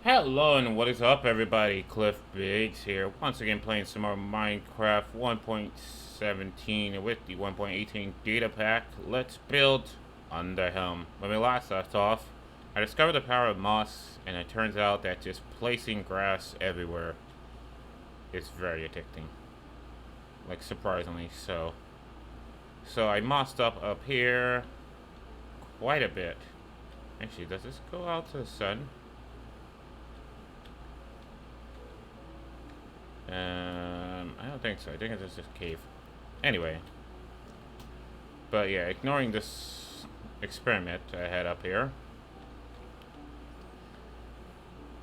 Hello and what is up everybody, Cliff Biggs here, once again playing some more Minecraft 1.17 with the 1.18 Datapack. Let's build Underhelm. When we last left off, I discovered the power of moss, and it turns out that just placing grass everywhere is very addicting. Like, surprisingly so. So I mossed up here quite a bit. Actually, does this go out to the sun? I don't think so. I think it's just a cave. Anyway. But yeah, ignoring this experiment I had up here.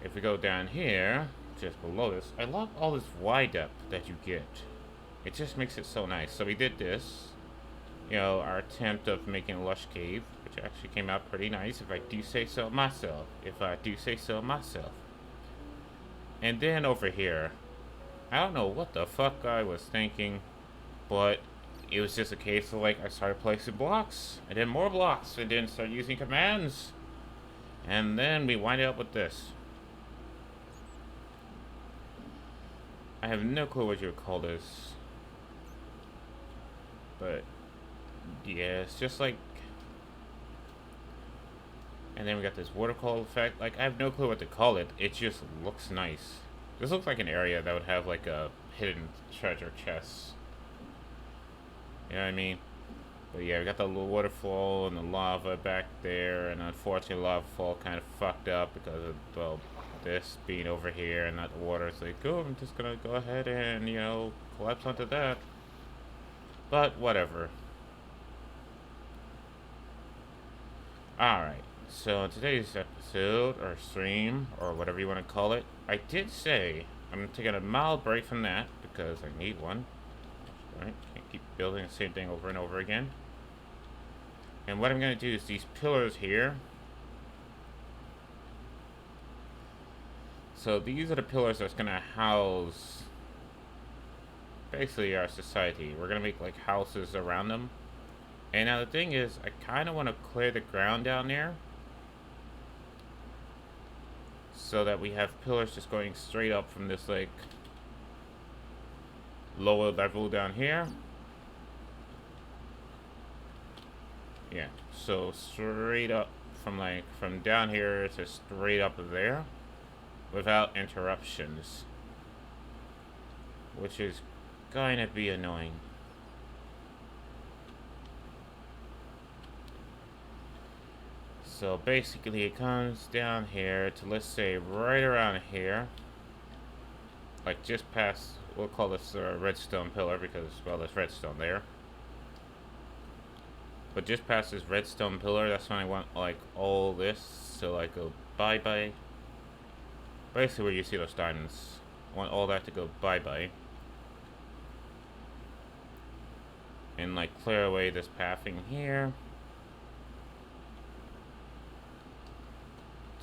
If we go down here, just below this, I love all this Y depth that you get. It just makes it so nice. So we did this. You know, our attempt of making a lush cave, which actually came out pretty nice, if I do say so myself. And then over here, I don't know what the fuck I was thinking, but it was just a case of like I started placing blocks, and then more blocks, and then start using commands, and then we wind up with this. I have no clue what you would call this, but yeah, it's just like. And then we got this waterfall effect. Like, I have no clue what to call it. It just looks nice. This looks like an area that would have like a hidden treasure chest. You know what I mean? But yeah, we got the little waterfall and the lava back there, and unfortunately, lava fall kind of fucked up because of, well, this being over here and not the water. It's like, oh, I'm just gonna go ahead and, you know, collapse onto that. But whatever. Alright, so in today's episode, or stream, or whatever you want to call it, I did say I'm taking a mild break from that because I need one. Right? Can't keep building the same thing over and over again. And what I'm going to do is these pillars here. So these are the pillars that's going to house basically our society. We're going to make like houses around them. And now the thing is, I kind of want to clear the ground down there, so that we have pillars just going straight up from this like lower level down here. Yeah, so straight up from down here to straight up there without interruptions, which is going to be annoying. So basically it comes down here to, let's say, right around here. Like just past, we'll call this a redstone pillar because, well, there's redstone there. But just past this redstone pillar, that's when I want like all this to like go bye-bye. Basically where you see those diamonds. I want all that to go bye-bye. And like clear away this pathing here.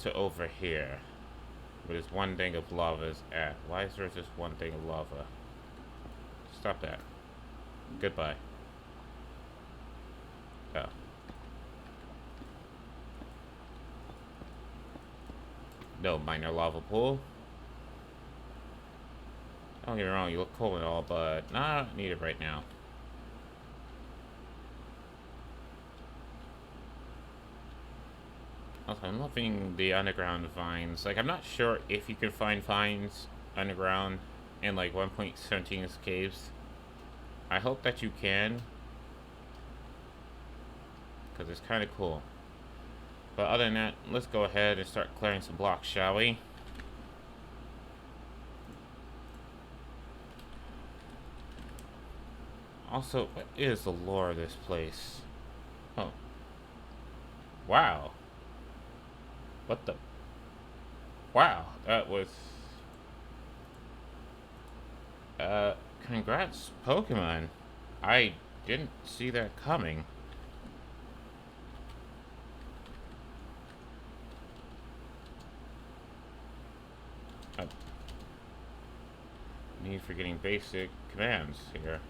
To over here, where this one thing of lava is at. Why is there just one thing of lava? Stop that. Goodbye. Oh. No minor lava pool. Don't get me wrong, you look cool and all, but not needed right now. Also, I'm loving the underground vines. Like, I'm not sure if you can find vines underground in, like, 1.17's caves. I hope that you can, because it's kind of cool. But other than that, let's go ahead and start clearing some blocks, shall we? Also, what is the lore of this place? Oh. Wow. What the? Wow, that was... congrats, Pokemon. I didn't see that coming. Need for getting basic commands here.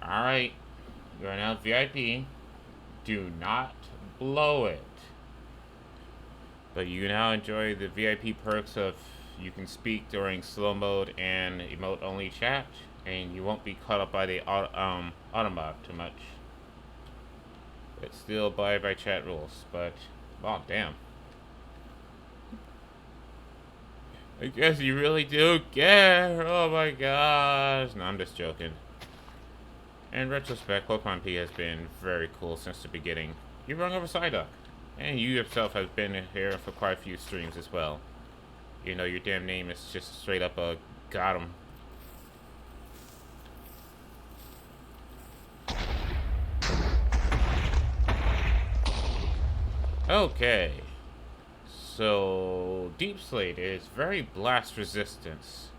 Alright. You are now VIP. Do not blow it. But you now enjoy the VIP perks of you can speak during slow mode and emote only chat, and you won't be caught up by the autobot too much. But still abide by chat rules. But oh damn. I guess you really do care. Oh my gosh. No, I'm just joking. In retrospect, Pokemon P has been very cool since the beginning. You run over Psyduck. And you yourself have been here for quite a few streams as well. You know, your damn name is just straight up a got 'em. Okay. So, Deep Slate is very blast resistance.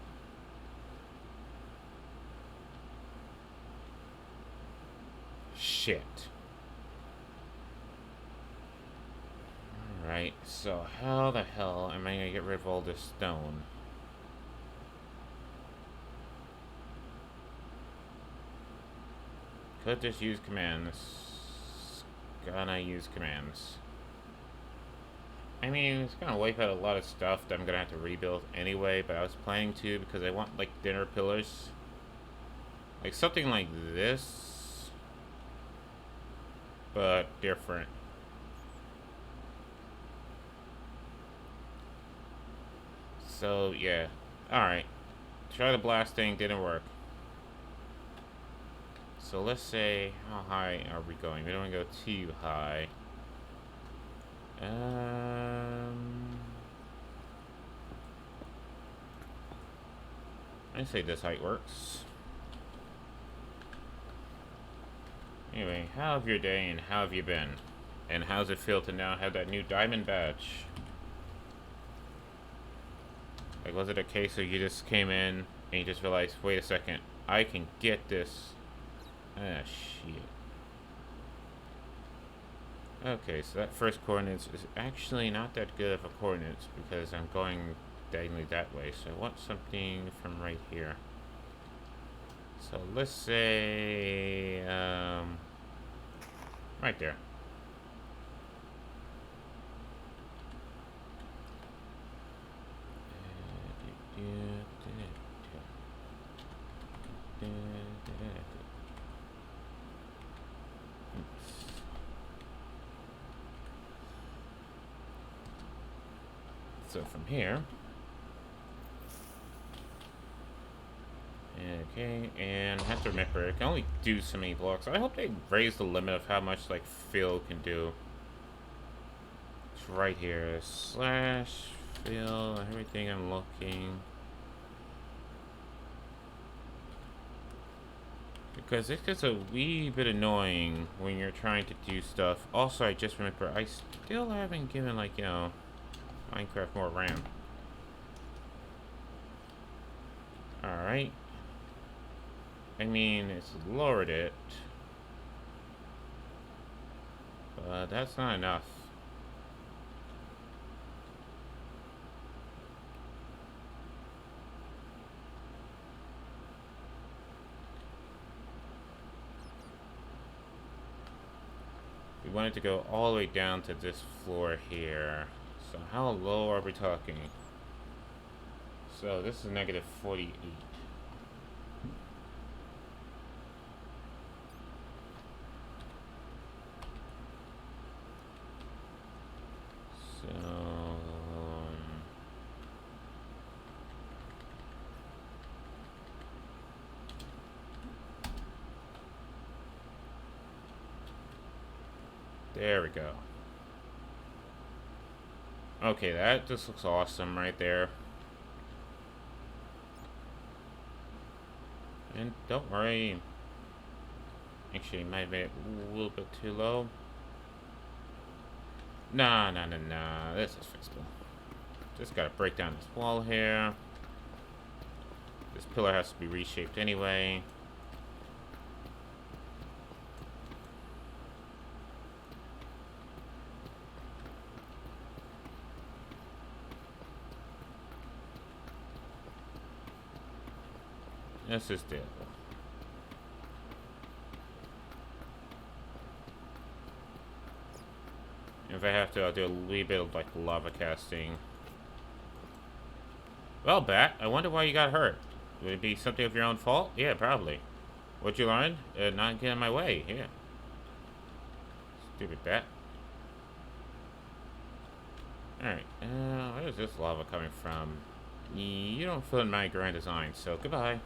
Shit. Alright, so how the hell am I gonna get rid of all this stone? Could just use commands. Gonna use commands. I mean, it's gonna wipe out a lot of stuff that I'm gonna have to rebuild anyway, but I was planning to because I want, like, dinner pillars. Like, something like this. But different. So, yeah. Alright. Try the blasting, didn't work. So let's say, how high are we going? We don't want to go too high. I'd say this height works. Anyway, how have your day and how have you been? And how's it feel to now have that new diamond badge? Like, was it a case of you just came in and you just realized, wait a second, I can get this. Ah, shit. Okay, so that first coordinates is actually not that good of a coordinates because I'm going diagonally that way. So I want something from right here. So let's say, right there. So from here, okay, and I have to remember, I can only do so many blocks. I hope they raise the limit of how much, like, fill can do. It's right here, slash, fill, everything I'm looking. Because it gets a wee bit annoying when you're trying to do stuff. Also, I just remember, I still haven't given, like, you know, Minecraft more RAM. Alright. I mean, it's lowered it. But that's not enough. We wanted to go all the way down to this floor here. So how low are we talking? So this is negative 48. So there we go. Okay, that just looks awesome right there. And don't worry. Actually, might have made it a little bit too low. Nah. This is fixable. Just gotta break down this wall here. This pillar has to be reshaped anyway. This is doable. If I have to, I'll do a wee bit of like lava casting. Well, Bat, I wonder why you got hurt. Would it be something of your own fault? Yeah, probably. What'd you learn? Not get in my way. Yeah. Stupid Bat. Alright, where's this lava coming from? You don't fit in my grand design, so goodbye.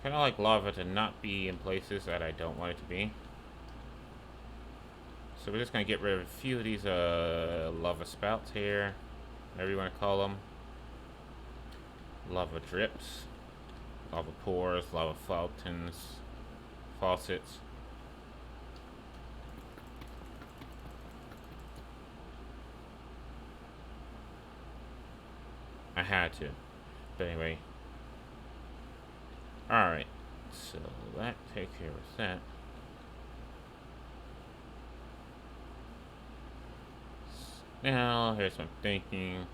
Kinda like lava to not be in places that I don't want it to be. So we're just gonna get rid of a few of these lava spouts here, whatever you want to call them. Lava drips, lava pores, lava fountains, faucets. I had to, but anyway. Alright, so that takes care of that. Now, here's what I'm thinking.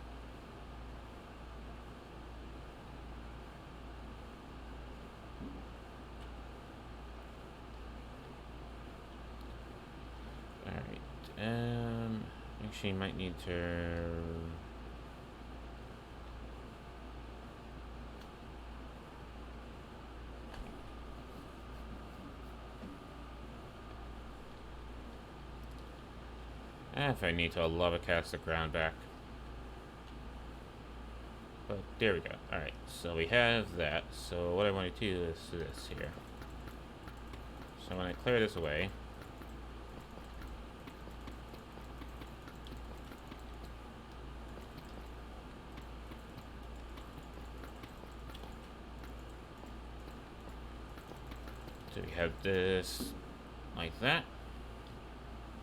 Alright, actually, you might need to. If I need to, I'll lava cast the ground back. But there we go. Alright, so we have that. So what I want to do is this here. So when I clear this away, so we have this like that.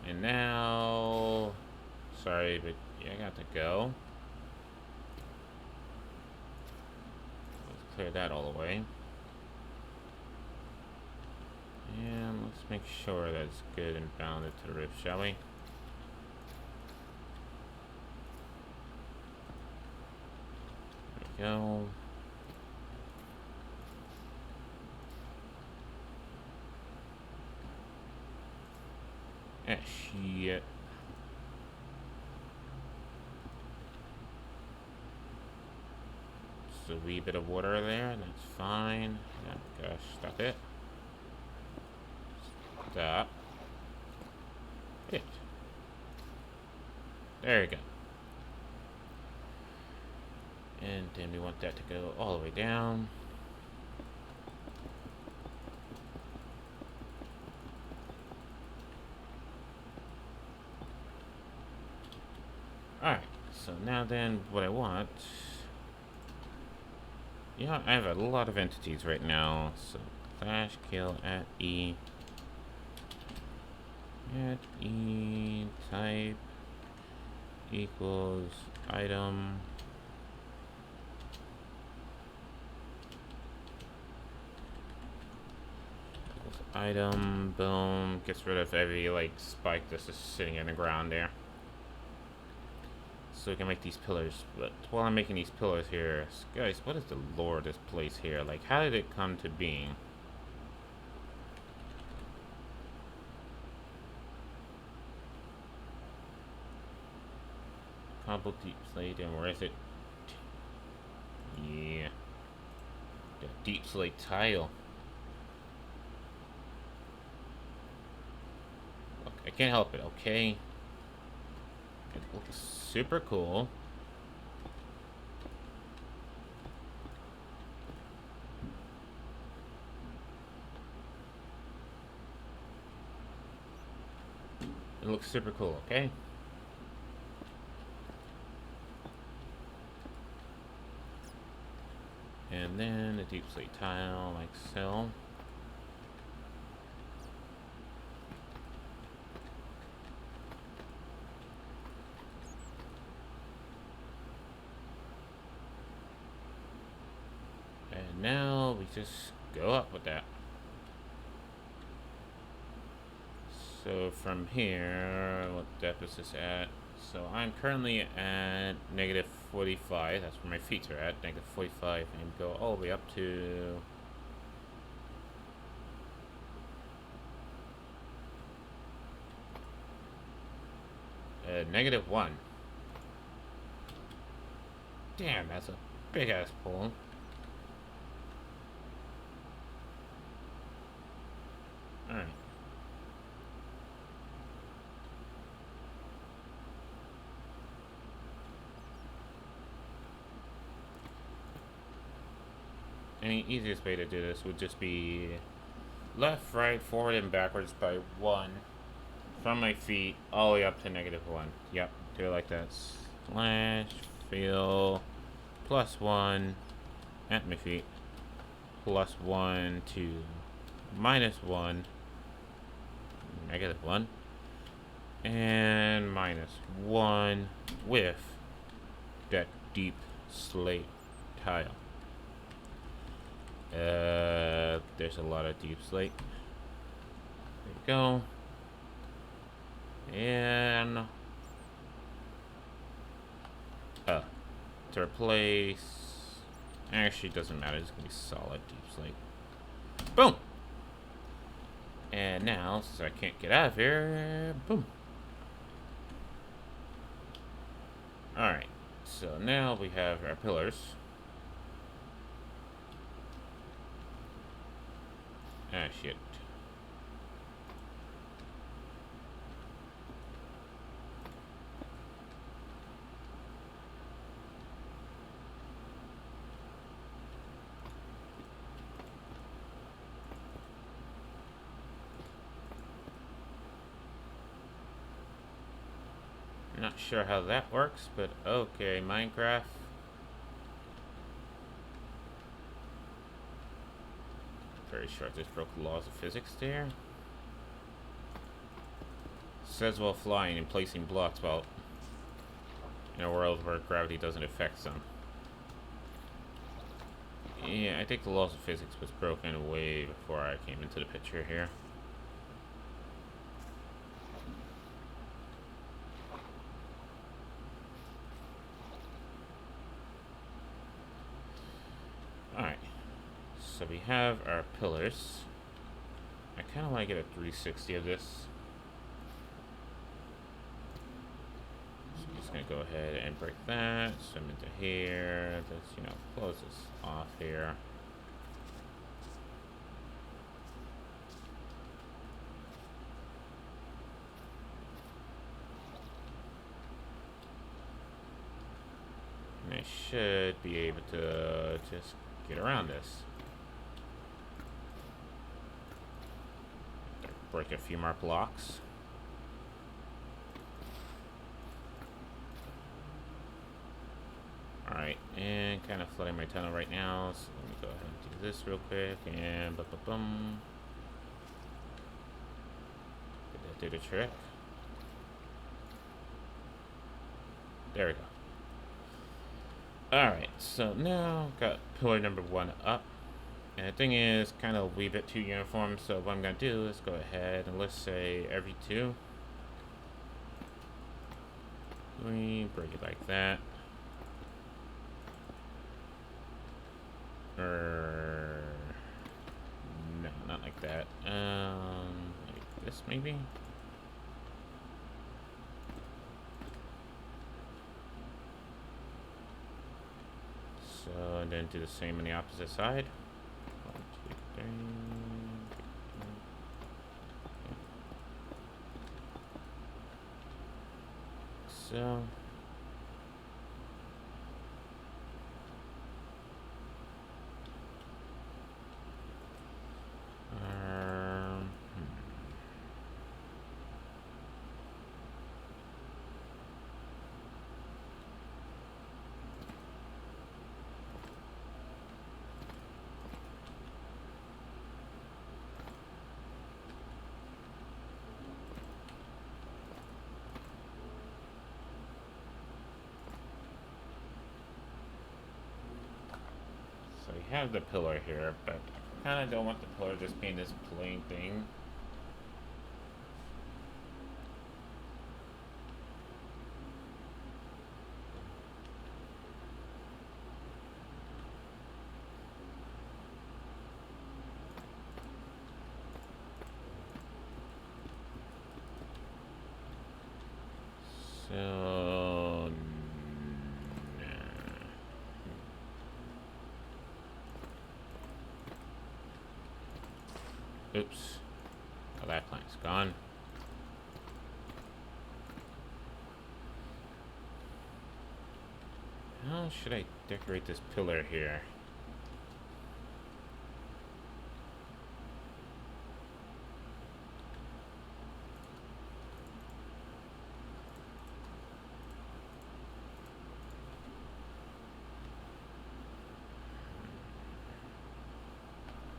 And now, sorry, but yeah, I got to go. Let's clear that all away. And let's make sure that's good and bounded to the roof, shall we? There we go. Ah, shit. Just a wee bit of water there, that's fine. Yeah, gosh, stop it. Stop. It. There you go. And then we want that to go all the way down. Alright, so now then what I want. Yeah, I have a lot of entities right now. So flash kill at E. At E type equals item. Item, boom, gets rid of every like spike that's just sitting in the ground there. So we can make these pillars. But while I'm making these pillars here, guys, what is the lore of this place here? Like, how did it come to being? Cobble deep slate, and where is it? Yeah. The deep slate tile. Look, I can't help it, okay? It looks super cool. It looks super cool, okay? And then a deep slate tile like so. And now we just go up with that. So from here, what depth is this at? So I'm currently at negative 45. That's where my feet are at, negative 45, and go all the way up to -1. Damn, that's a big ass pull. Alright. Any easiest way to do this would just be left, right, forward, and backwards by 1 from my feet all the way up to -1. Yep, do it like that. Slash fill +1 at my feet +1 to -1 -1 and -1 with that deep slate tile. There's a lot of deep slate. There you go. And to replace, actually doesn't matter, it's gonna be solid deep slate. Boom. And now, since I can't get out of here, boom. Alright, so now we have our pillars. Ah, shit. Not sure how that works, but okay, Minecraft. Very sure I just broke the laws of physics there. Says while flying and placing blocks while in a world where gravity doesn't affect them. Yeah, I think the laws of physics was broken way before I came into the picture here. Alright. So we have our pillars. I kind of want to get a 360 of this. So I'm just going to go ahead and break that. Swim into here. Just, you know, close this off here. And I should be able to just get around this. Break a few more blocks. Alright, and kind of flooding my tunnel right now, so let me go ahead and do this real quick, and boom. Did that do the trick? There we go. Alright, so now got pillar number 1 up. And the thing is, kind of a wee bit too uniform, so what I'm going to do is go ahead and let's say every 2. We break it like that. Or no, not like that. Like this maybe? So, and then do the same on the opposite side. 1, 2, 3. So. So we have the pillar here, but I kind of don't want the pillar just being this plain thing. So Oops. Oh, that plank's gone. How should I decorate this pillar here?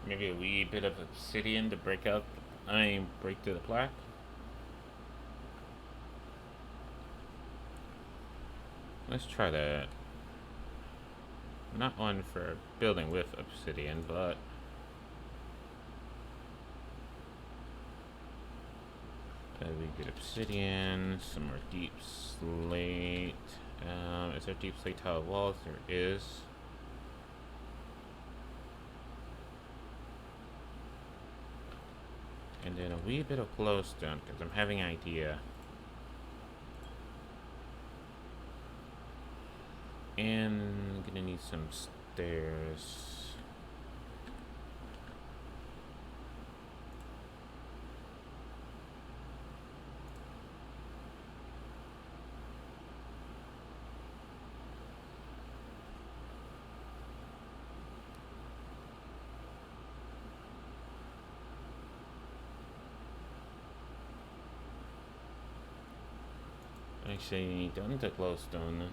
Maybe a wee bit of obsidian to break through the plaque. Let's try that. Not one for building with obsidian, but a wee bit of obsidian, some more deep slate. Is there deep slate tile walls? There is. And then a wee bit of glowstone, because I'm having an idea. And I'm gonna need some stairs. Actually, you need the glowstone.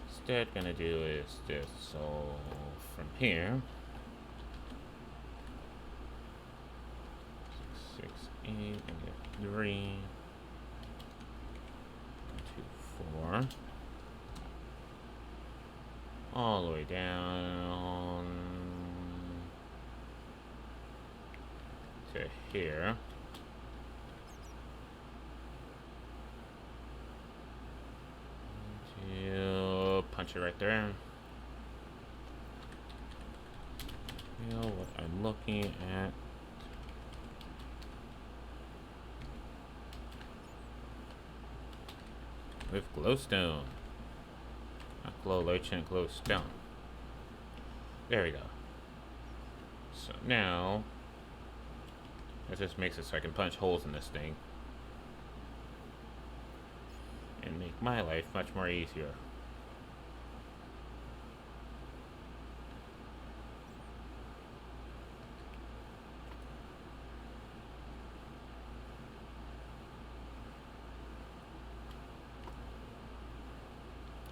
Instead, gonna do is this. So from here, 6, 8, and get 3, 2, 4, all the way down to here. Punch it right there. You know what I'm looking at. With glowstone. Not glow lotion, glowstone. There we go. So now, that just makes it so I can punch holes in this thing. And make my life much more easier.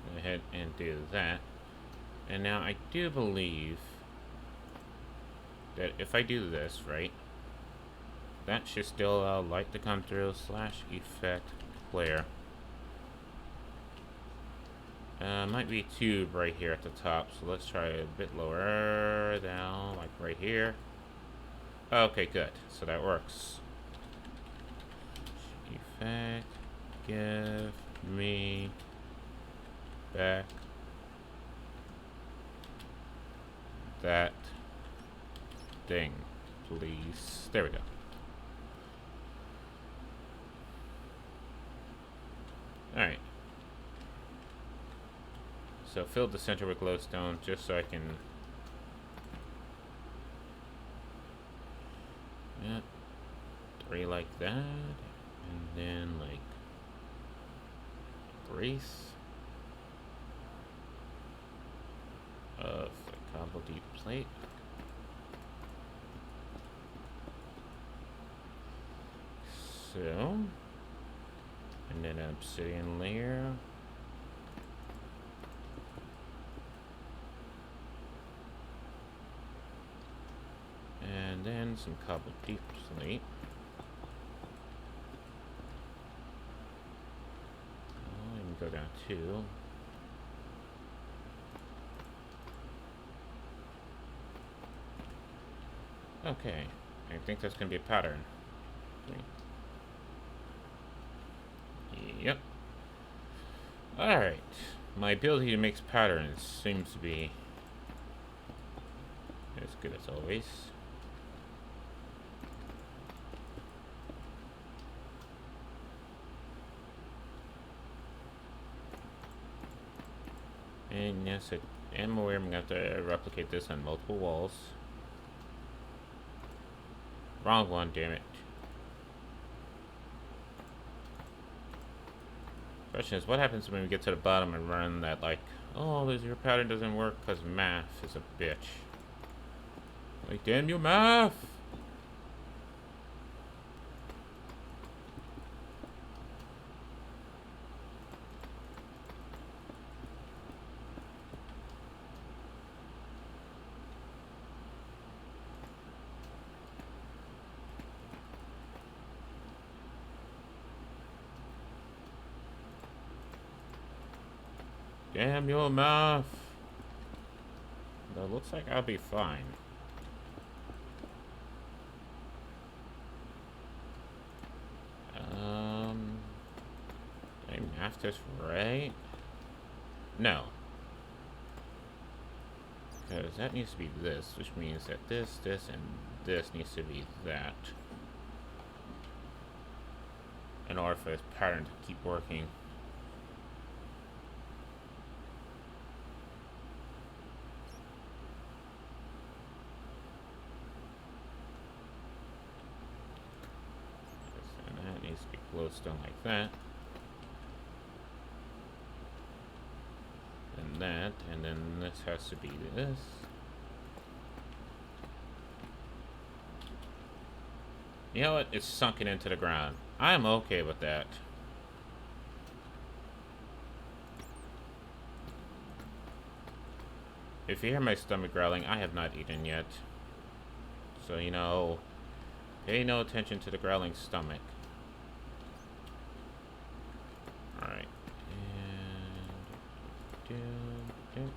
Go ahead and do that. And now I do believe that if I do this, right, that should still allow light to come through / effect flare. Might be tube right here at the top, so let's try a bit lower down, like right here. Okay, good. So that works. Effect, give me back that thing, please. There we go. Alright. So fill the center with glowstone just so I can... Yep. 3 like that. And then like... brace of the cobble deep plate. So... and then an obsidian layer. And then some cobble deep slate. Oh, and go down 2. Okay, I think that's gonna be a pattern. Yep. Alright. My ability to make patterns seems to be as good as always. And yes, I am aware I'm going to have to replicate this on multiple walls. Wrong one, damn it. Question is, what happens when we get to the bottom and run that, like, oh, your pattern doesn't work because math is a bitch. Like, damn you, math! Damn your math! But it looks like I'll be fine. Did I math this right? No. Because that needs to be this, which means that this, and this needs to be that. In order for this pattern to keep working. And that needs to be glowstone like that. And that, and then this has to be this. You know what? It's sunken into the ground. I'm okay with that. If you hear my stomach growling, I have not eaten yet. So, you know, pay no attention to the growling stomach. Alright. And...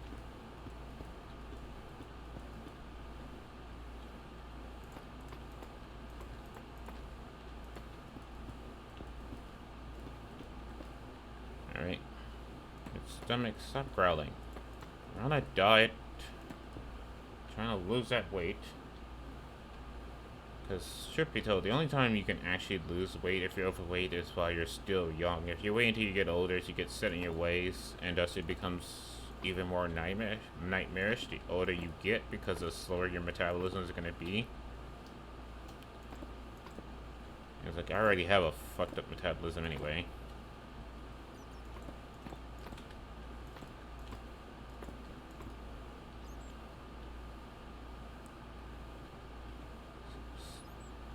Alright. Stomach, stop growling. We're on a diet. Trying to lose that weight. Because, truth be told, the only time you can actually lose weight if you're overweight is while you're still young. If you wait until you get older, you get set in your ways, and thus it becomes even more nightmarish the older you get, because the slower your metabolism is going to be. It's like, I already have a fucked up metabolism anyway.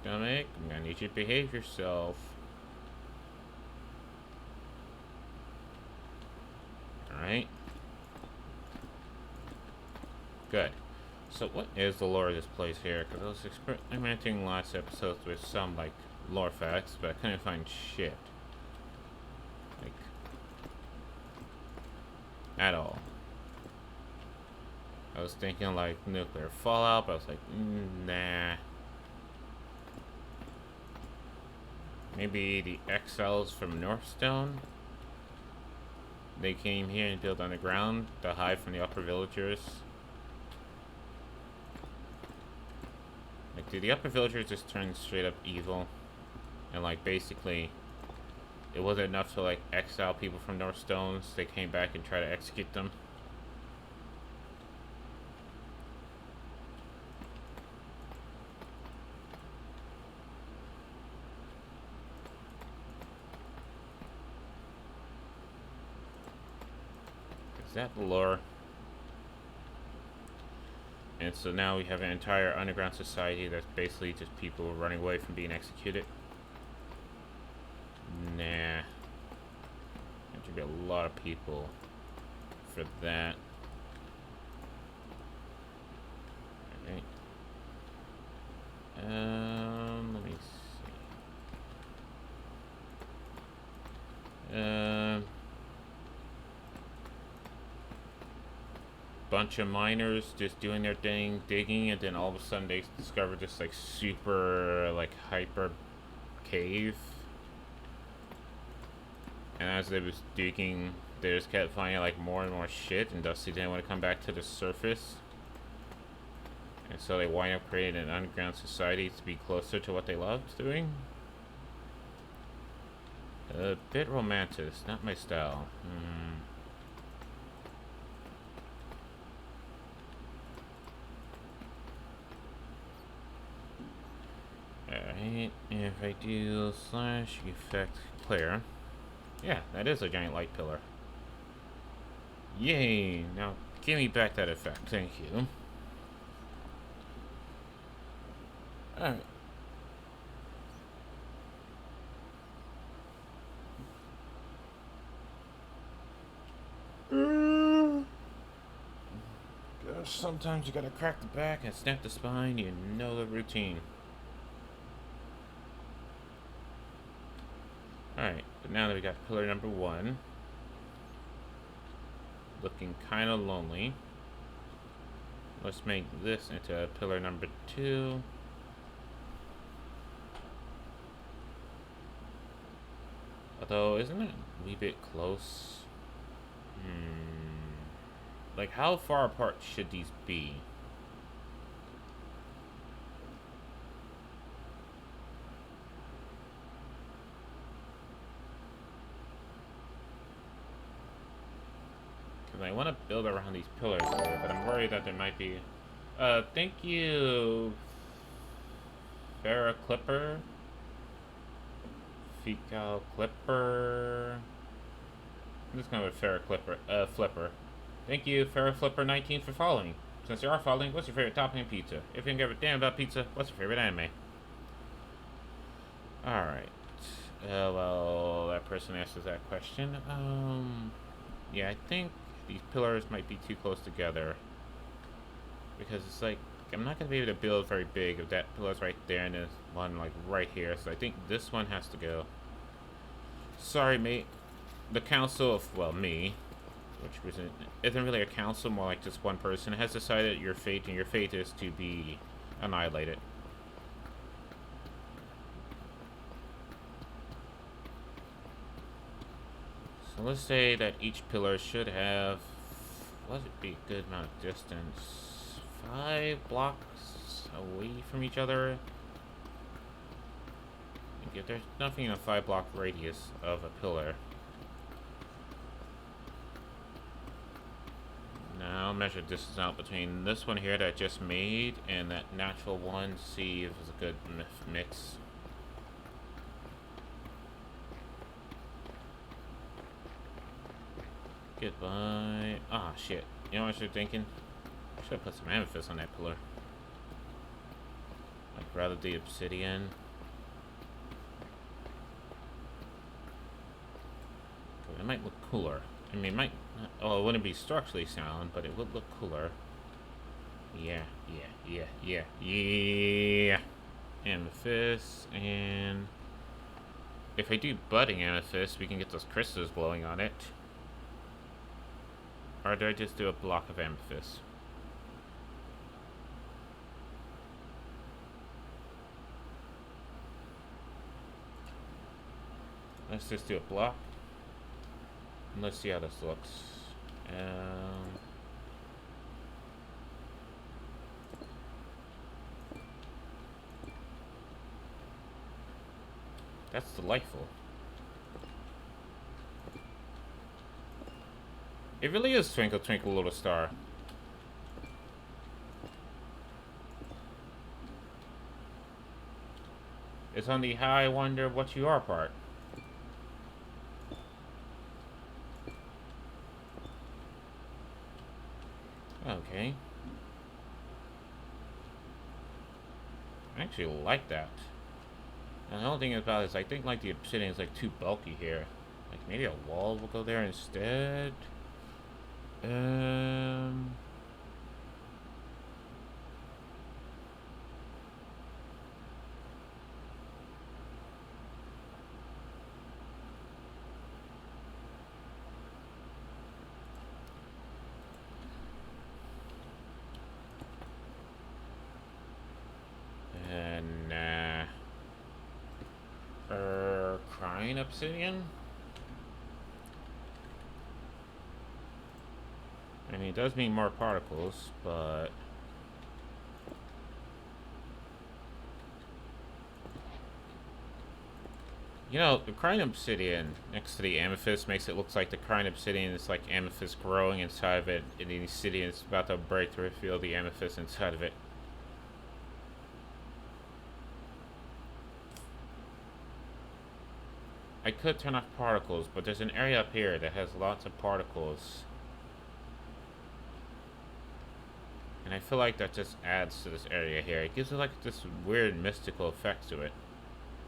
Stomach, I'm gonna need you to behave yourself. Alright. Good. So what is the lore of this place here? Because I was experimenting last episodes with some, like, lore facts, but I couldn't find shit. Like, at all. I was thinking, like, nuclear fallout, but I was like, nah. Maybe the Exiles from Northstone? They came here and built underground to hide from the upper villagers. Like, did the upper villagers just turn straight up evil? And, like, basically, it wasn't enough to, like, exile people from Northstone, so they came back and tried to execute them. Is that the lore? And so now we have an entire underground society that's basically just people running away from being executed. Nah. There should be a lot of people for that. Alright. Let me see. Bunch of miners just doing their thing, digging, and then all of a sudden they discover this, like, super, like, hyper cave. And as they was digging, they just kept finding, like, more and more shit, and thus they didn't want to come back to the surface. And so they wind up creating an underground society to be closer to what they loved doing. A bit romantic, not my style. Alright, if I do slash effect clear. Yeah, that is a giant light pillar. Yay! Now, give me back that effect. Thank you. Alright. Sometimes you gotta crack the back and snap the spine. You know the routine. Alright, but now that we got pillar number 1, looking kind of lonely, let's make this into pillar number 2. Although, isn't it a wee bit close? Like, how far apart should these be? Because I want to build around these pillars here, but I'm worried that there might be... thank you... Farrah Clipper? Fecal Clipper... I'm just going with Farrah Clipper, Flipper. Thank you, Farrah Flipper 19 for following. Since you are following, what's your favorite topping of pizza? If you don't give a damn about pizza, what's your favorite anime? Alright. Well, that person asked us that question. Yeah, I think these pillars might be too close together. Because it's like, I'm not going to be able to build very big if that pillar's right there and there's one like right here. So I think this one has to go. Sorry, mate. The council of, well, me, which isn't really a council, more like just one person, has decided your fate, and your fate is to be annihilated. So let's say that each pillar should have, what would be a good amount of distance? 5 blocks away from each other. If there's nothing in a 5-block radius of a pillar. Now measure distance out between this one here that I just made and that natural one. See if it's a good mix. Goodbye. Ah, shit. You know what I should thinking? I should have put some amethyst on that pillar. Like rather the obsidian. It might look cooler. I mean, it might. Oh, it wouldn't be structurally sound, but it would look cooler. Yeah. Amethyst, and if I do budding amethyst, we can get those crystals glowing on it. Or do I just do a block of amethyst? Let's just do a block. And let's see how this looks. That's delightful. It really is Twinkle Twinkle Little Star. It's on the how I wonder what you are part. Okay. I actually like that. And the only thing about it is I think like the obsidian is like too bulky here. Like maybe a wall will go there instead. Crying obsidian? I mean, it does mean more particles, but... You know, the crying obsidian next to the amethyst makes it look like the crying obsidian is like amethyst growing inside of it, and the obsidian is about to break to reveal the amethyst inside of it. I could turn off particles, but there's an area up here that has lots of particles. And I feel like that just adds to this area here. It gives it like this weird mystical effect to it.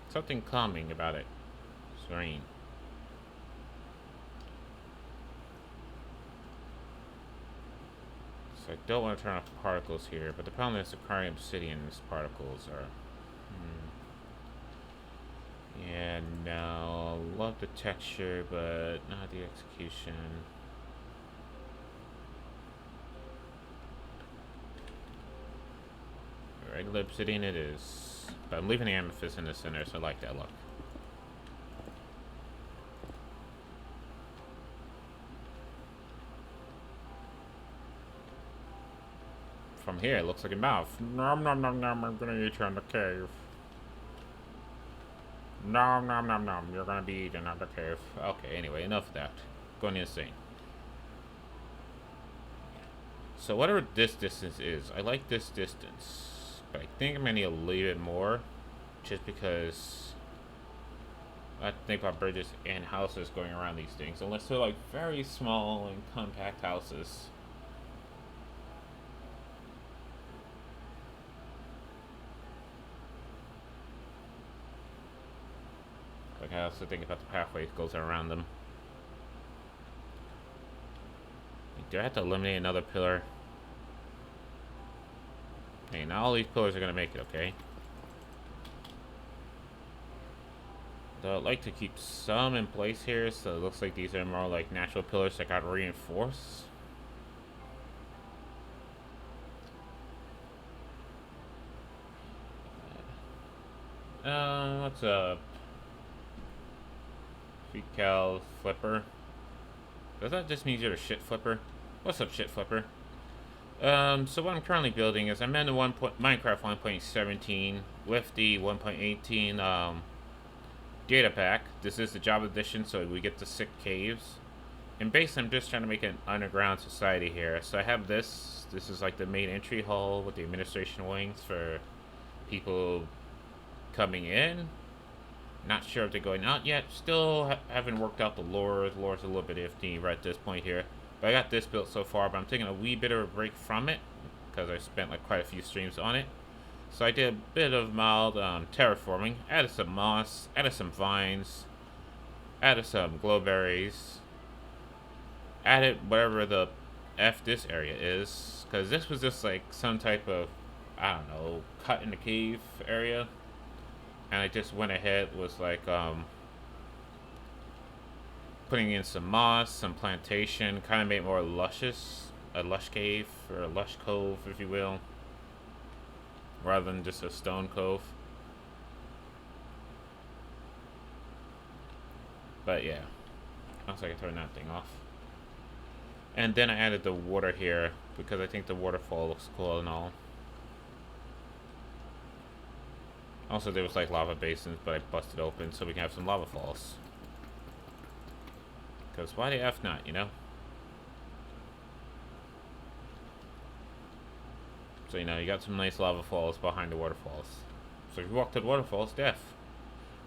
Something calming about it. Serene. So I don't want to turn off particles here, but the problem is the crying obsidian's particles are... Yeah, no. Love the texture, but not the execution. Regular obsidian it is. But I'm leaving the amethyst in the center, so I like that look. From here, it looks like a mouth. Nom nom nom nom, I'm gonna eat you in the cave. Nom nom nom nom, you're gonna be eaten in the cave. Okay, anyway, enough of that. Going insane. So whatever this distance is, I like this distance. But I think I'm gonna need to leave it more. Just because I have to think about bridges and houses going around these things. Unless they're like very small and compact houses. Like I also think about the pathway that goes around them. Do I have to eliminate another pillar? Hey, not all these pillars are gonna make it, okay? Though I'd like to keep some in place here, so it looks like these are more like natural pillars that got reinforced. What's up? Fecal flipper. Does that just mean you're a shit flipper? What's up, shit flipper? So what I'm currently building is I'm in the Minecraft 1.17 with the 1.18 Datapack. This is the Java edition, so we get the 6 caves. And basically, I'm just trying to make an underground society here. So I have this. This is like the main entry hall with the administration wings for people coming in. Not sure if they're going out yet. Still haven't worked out the lore. The lore's a little bit iffy right at this point here. But I got this built so far, but I'm taking a wee bit of a break from it because I spent like quite a few streams on it. So I did a bit of mild terraforming. Added some moss, added some vines, added some glowberries, added whatever the F this area is. Because this was just like some type of, I don't know, cut in the cave area. And I just went ahead was like putting in some moss, some plantation, kind of made it more luscious, a lush cave or a lush cove, if you will, rather than just a stone cove. But yeah, also I can turn that thing off. And then I added the water here because I think the waterfall looks cool and all. Also, there was like lava basins, but I busted open so we can have some lava falls. Because why the F not, you know? So, you know, you got some nice lava falls behind the waterfalls. So if you walk to the waterfalls, death.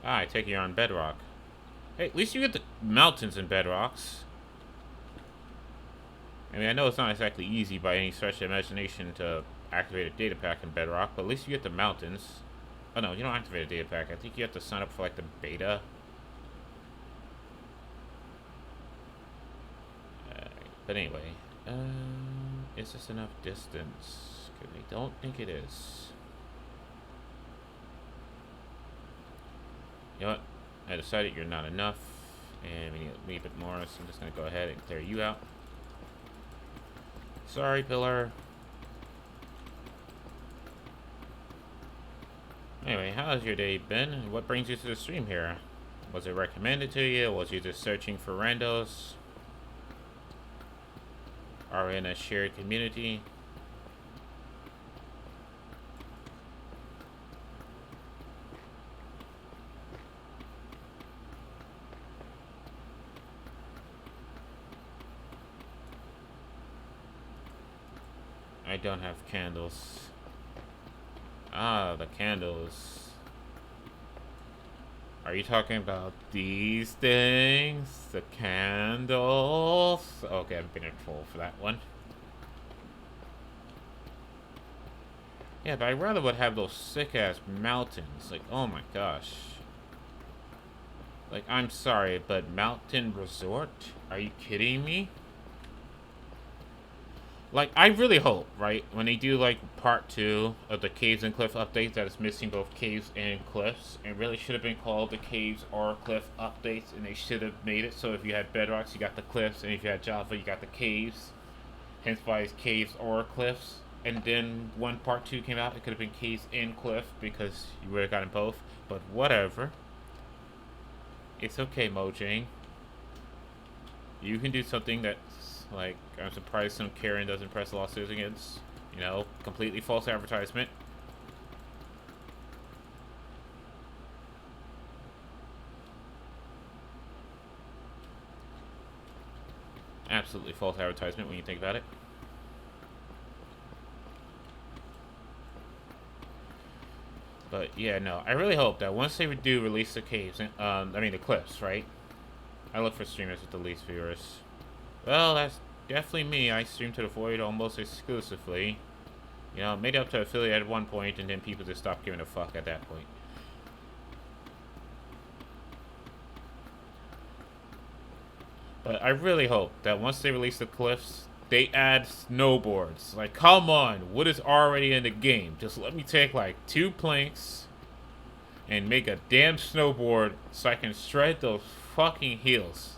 Ah, I take it you're on bedrock. Hey, at least you get the mountains in bedrocks. I mean, I know it's not exactly easy by any stretch of imagination to activate a data pack in bedrock, but at least you get the mountains. Oh no, you don't activate a data pack. I think you have to sign up for like the beta. But anyway, is this enough distance? Because I don't think it is. You know what? I decided you're not enough, and we need a little bit more, so I'm just going to go ahead and clear you out. Sorry, pillar. Anyway, how's your day been? What brings you to the stream here? Was it recommended to you? Was you just searching for randos? Are we in a shared community? I don't have candles. Ah, the candles. Are you talking about these things? The candles? Okay, I've been in trouble for that one. Yeah, but I rather would have those sick-ass mountains. Like, oh my gosh. Like, I'm sorry, but Mountain Resort? Are you kidding me? Like, I really hope, right, when they do, like, part 2 of the Caves and Cliff updates that is missing both caves and cliffs, it really should have been called the Caves or Cliff updates, and they should have made it so if you had Bedrocks, you got the cliffs, and if you had Java, you got the caves. Hence why it's Caves or Cliffs. And then when part 2 came out, it could have been Caves and Cliff, because you would have gotten both. But whatever. It's okay, Mojang. You can do something that's, like, I'm surprised some Karen doesn't press lawsuits against. You know, completely false advertisement. Absolutely false advertisement when you think about it. But yeah, no, I really hope that once they do release the caves, I mean the clips, right? I look for streamers with the least viewers. Well, that's definitely me. I stream to the void almost exclusively. You know, made up to affiliate at one point, and then people just stopped giving a fuck at that point. But I really hope that once they release the cliffs, they add snowboards. Like, come on, what is already in the game? Just let me take like 2 planks and make a damn snowboard so I can shred those fucking heels.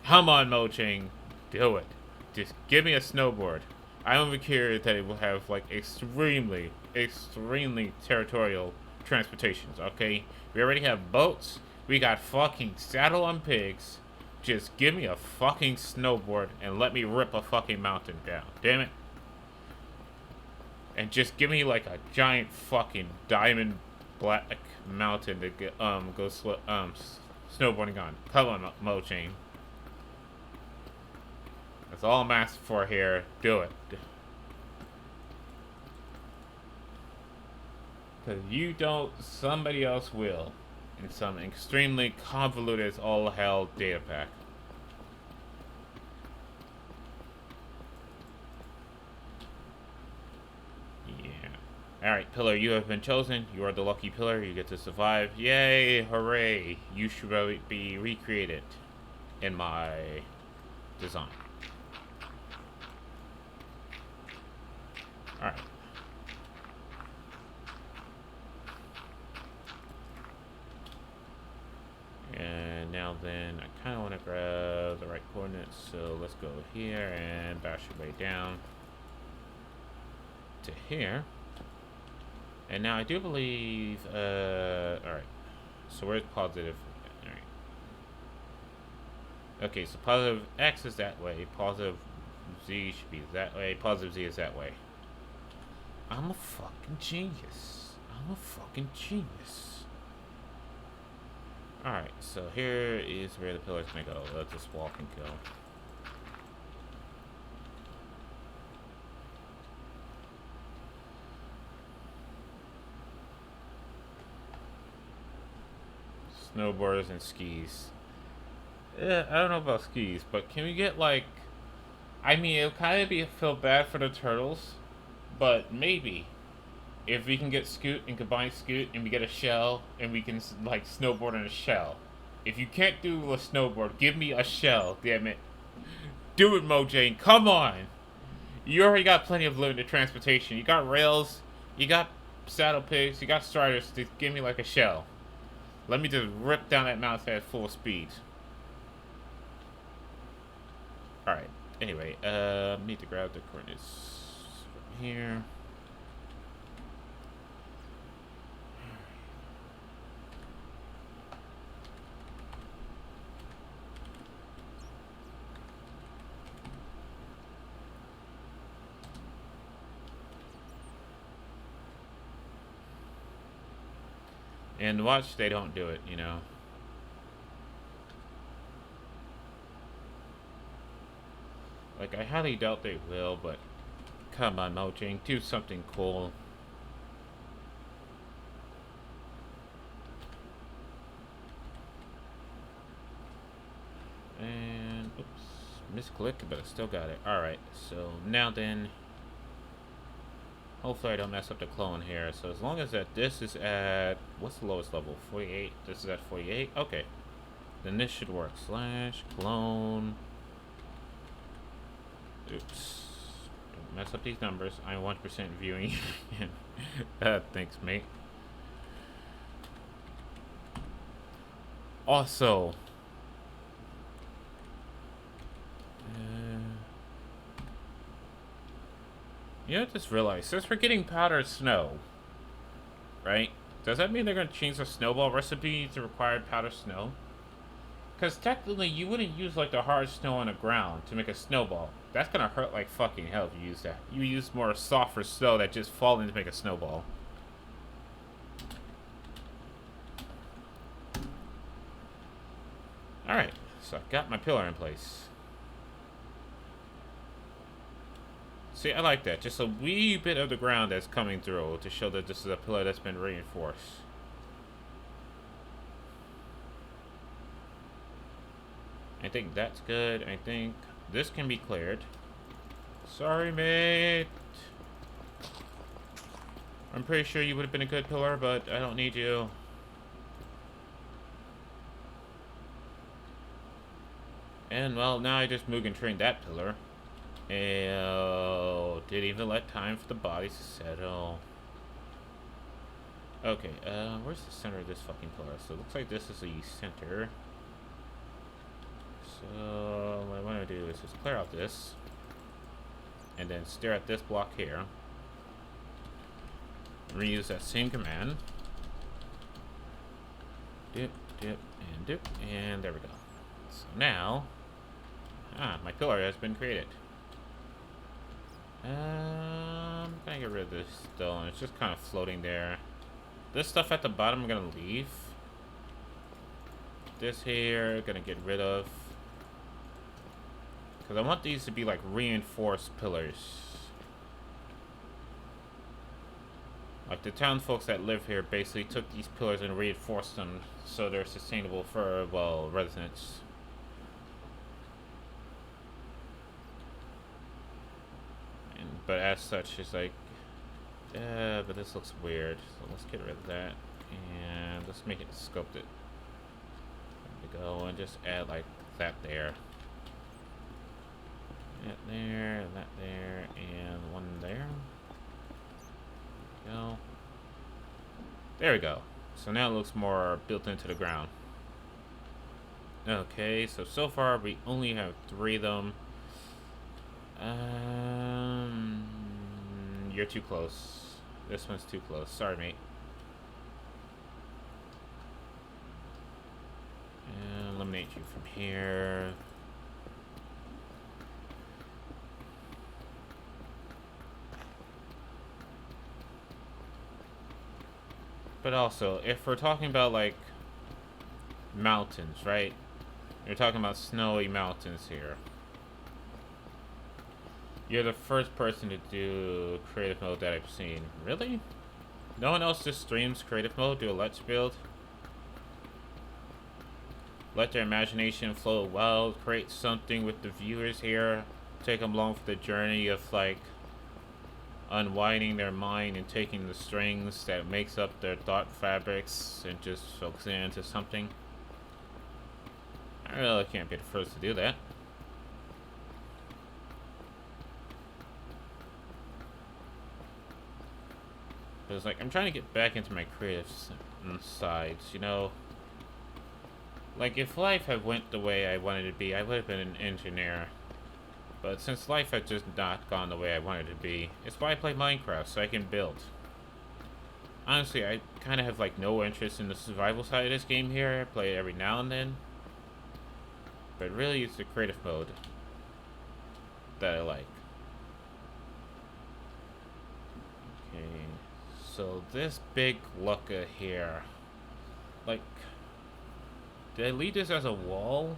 Come on, Mojang, do it. Just give me a snowboard. I don't even care that it will have like extremely territorial transportations, okay? We already have boats. We got fucking saddle on pigs. Just give me a fucking snowboard and let me rip a fucking mountain down. Damn it. And just give me like a giant fucking diamond black mountain to get, go snowboarding on. Come on, Mojang. That's all I'm asking for here. Do it. Because you don't, somebody else will. In some extremely convoluted as all hell data pack. Yeah. Alright, Pillar, you have been chosen. You are the lucky Pillar. You get to survive. Yay! Hooray! You should be recreated in my design. Alright. And now then, I kind of want to grab the right coordinates, so let's go here and bash your way down to here. And now I do believe, alright, so where's positive? Alright. Okay, so positive X is that way, positive Z should be that way, positive Z is that way. I'm a fucking genius. I'm a fucking genius. Alright, so here is where the pillar's gonna go. Let's just walk and kill. Snowboarders and skis. Yeah, I don't know about skis, but can we get like... I mean, it'll kind of feel bad for the turtles, but maybe. If we can get Scoot and combine Scoot and we get a shell and we can like snowboard in a shell. If you can't do a snowboard, give me a shell, damn it. Do it, Mojang, come on. You already got plenty of limited transportation. You got rails, you got saddle pigs, you got striders. Just give me like a shell. Let me just rip down that mountain at full speed. Alright, anyway, need to grab the coordinates from here. And watch they don't do it, you know. Like, I highly doubt they will, but come on, Mojang, do something cool. misclick, but I still got it. Alright, so now then, hopefully I don't mess up the clone here. So as long as that this is at, what's the lowest level? 48. This is at 48. Okay. Then this should work. Slash clone. Oops. Don't mess up these numbers. I'm 1% viewing. Thanks, mate. Also, you know, I just realized, since we're getting powdered snow, right? Does that mean they're going to change the snowball recipe to require powdered snow? Because technically, you wouldn't use, like, the hard snow on the ground to make a snowball. That's going to hurt like fucking hell if you use that. You use more softer snow that just fall in to make a snowball. Alright, so I got my pillar in place. See, I like that. Just a wee bit of the ground that's coming through to show that this is a pillar that's been reinforced. I think that's good. I think this can be cleared. Sorry, mate. I'm pretty sure you would have been a good pillar, but I don't need you. And, well, now I just Mugen trained that pillar. And didn't even let time for the bodies to settle. Okay, where's the center of this fucking pillar? So it looks like this is the center. So what I want to do is just clear out this. And then stare at this block here. Reuse that same command. Dip, dip, and dip. And there we go. So now, my pillar has been created. I'm gonna get rid of this stone. It's just kind of floating there. This stuff at the bottom I'm gonna leave. This here, gonna get rid of. Because I want these to be like reinforced pillars. Like the town folks that live here basically took these pillars and reinforced them so they're sustainable for, well, residents. But as such, it's like, but this looks weird. So let's get rid of that. And let's make it sculpted. There we go. And just add like that there. That there, and that there, and one there. There we go. There we go. So now it looks more built into the ground. Okay, so far we only have 3 of them. You're too close. This one's too close. Sorry, mate. And eliminate you from here. But also, if we're talking about, like, mountains, right? You're talking about snowy mountains here. You're the first person to do creative mode that I've seen. Really? No one else just streams creative mode, do a let's build? Let their imagination flow wild, create something with the viewers here. Take them along for the journey of, like, unwinding their mind and taking the strings that makes up their thought fabrics and just focusing into something. I really can't be the first to do that. But it's like, I'm trying to get back into my creative sides, you know? Like, if life had went the way I wanted it to be, I would have been an engineer. But since life had just not gone the way I wanted it to be, it's why I play Minecraft, so I can build. Honestly, I kind of have, like, no interest in the survival side of this game here. I play it every now and then. But really, it's the creative mode that I like. Okay. So this big looker here, like, did I leave this as a wall?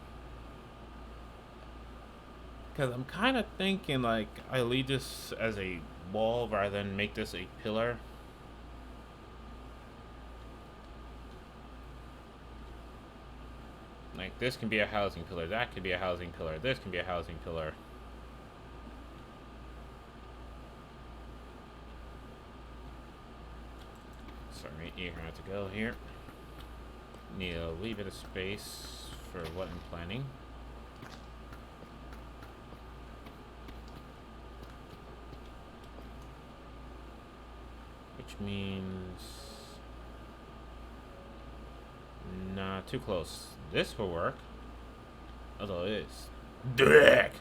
Because I'm kind of thinking, like, I leave this as a wall rather than make this a pillar. Like, this can be a housing pillar, that could be a housing pillar, this can be a housing pillar. Sorry, you're gonna have to go here. Need a wee bit of space for what I'm planning. Which means... Nah, too close. This will work. Although it is... Dick!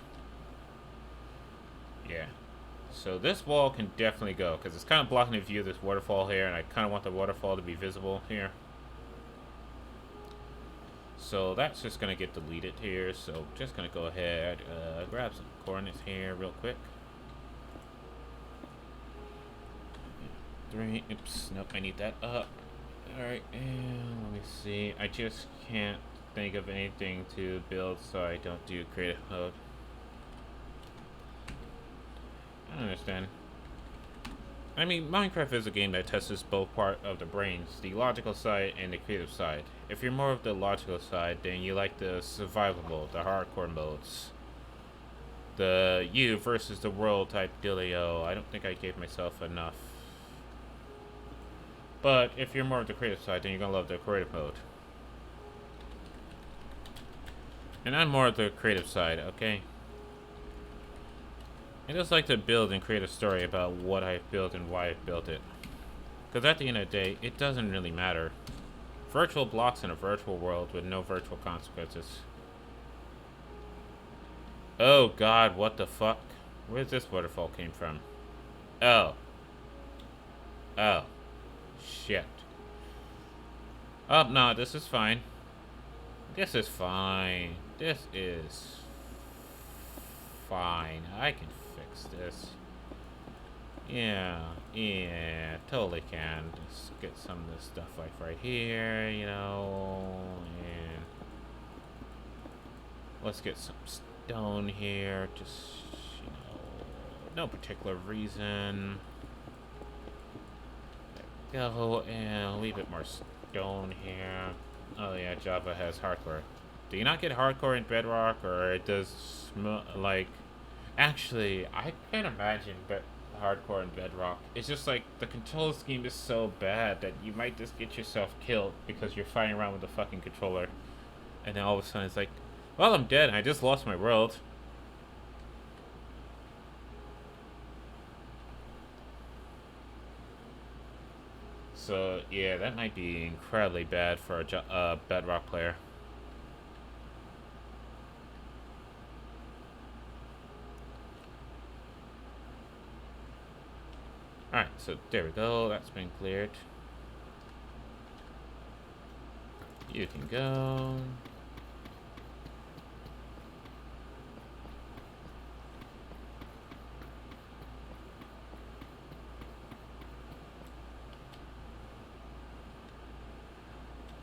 Yeah. So this wall can definitely go, because it's kind of blocking the view of this waterfall here, and I kind of want the waterfall to be visible here. So that's just going to get deleted here, so just going to go ahead, grab some coordinates here real quick. 3, oops, nope, I need that up. Alright, and let me see, I just can't think of anything to build, so I don't do creative mode. I don't understand. I mean, Minecraft is a game that tests both parts of the brains, the logical side and the creative side. If you're more of the logical side, then you like the survival mode, the hardcore modes. The you versus the world type dealio. I don't think I gave myself enough. But if you're more of the creative side, then you're gonna love the creative mode. And I'm more of the creative side, okay? I just like to build and create a story about what I've built and why I've built it. Because at the end of the day, it doesn't really matter. Virtual blocks in a virtual world with no virtual consequences. Oh god, what the fuck? Where's this waterfall came from? Oh. Oh. Shit. Oh, no, this is fine. This is fine. This is fine. I can fix this. Yeah, totally can. Just get some of this stuff like right here, you know, and let's get some stone here, just, you know, no particular reason. There we go, and a wee bit more stone here. Oh yeah, Java has hardcore. Do you not get hardcore in Bedrock, or it does like... Actually, I can't imagine, but hardcore in Bedrock. It's just like the control scheme is so bad that you might just get yourself killed because you're fighting around with the fucking controller, and then all of a sudden it's like, well, I'm dead. I just lost my world. So yeah, that might be incredibly bad for a Bedrock player. Alright, so there we go. That's been cleared. You can go.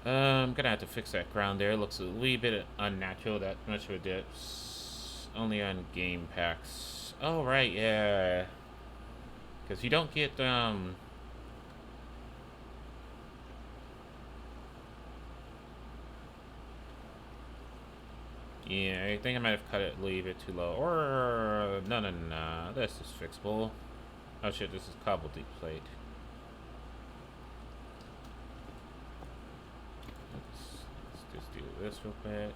I'm gonna have to fix that ground there. It looks a wee bit unnatural, that much of a dip. Only on game packs. Oh, right, yeah. Because you don't get, yeah, I think I might have cut it a little bit too low. Or, no. This is fixable. Oh shit, this is cobble deep plate. Let's just do this real quick.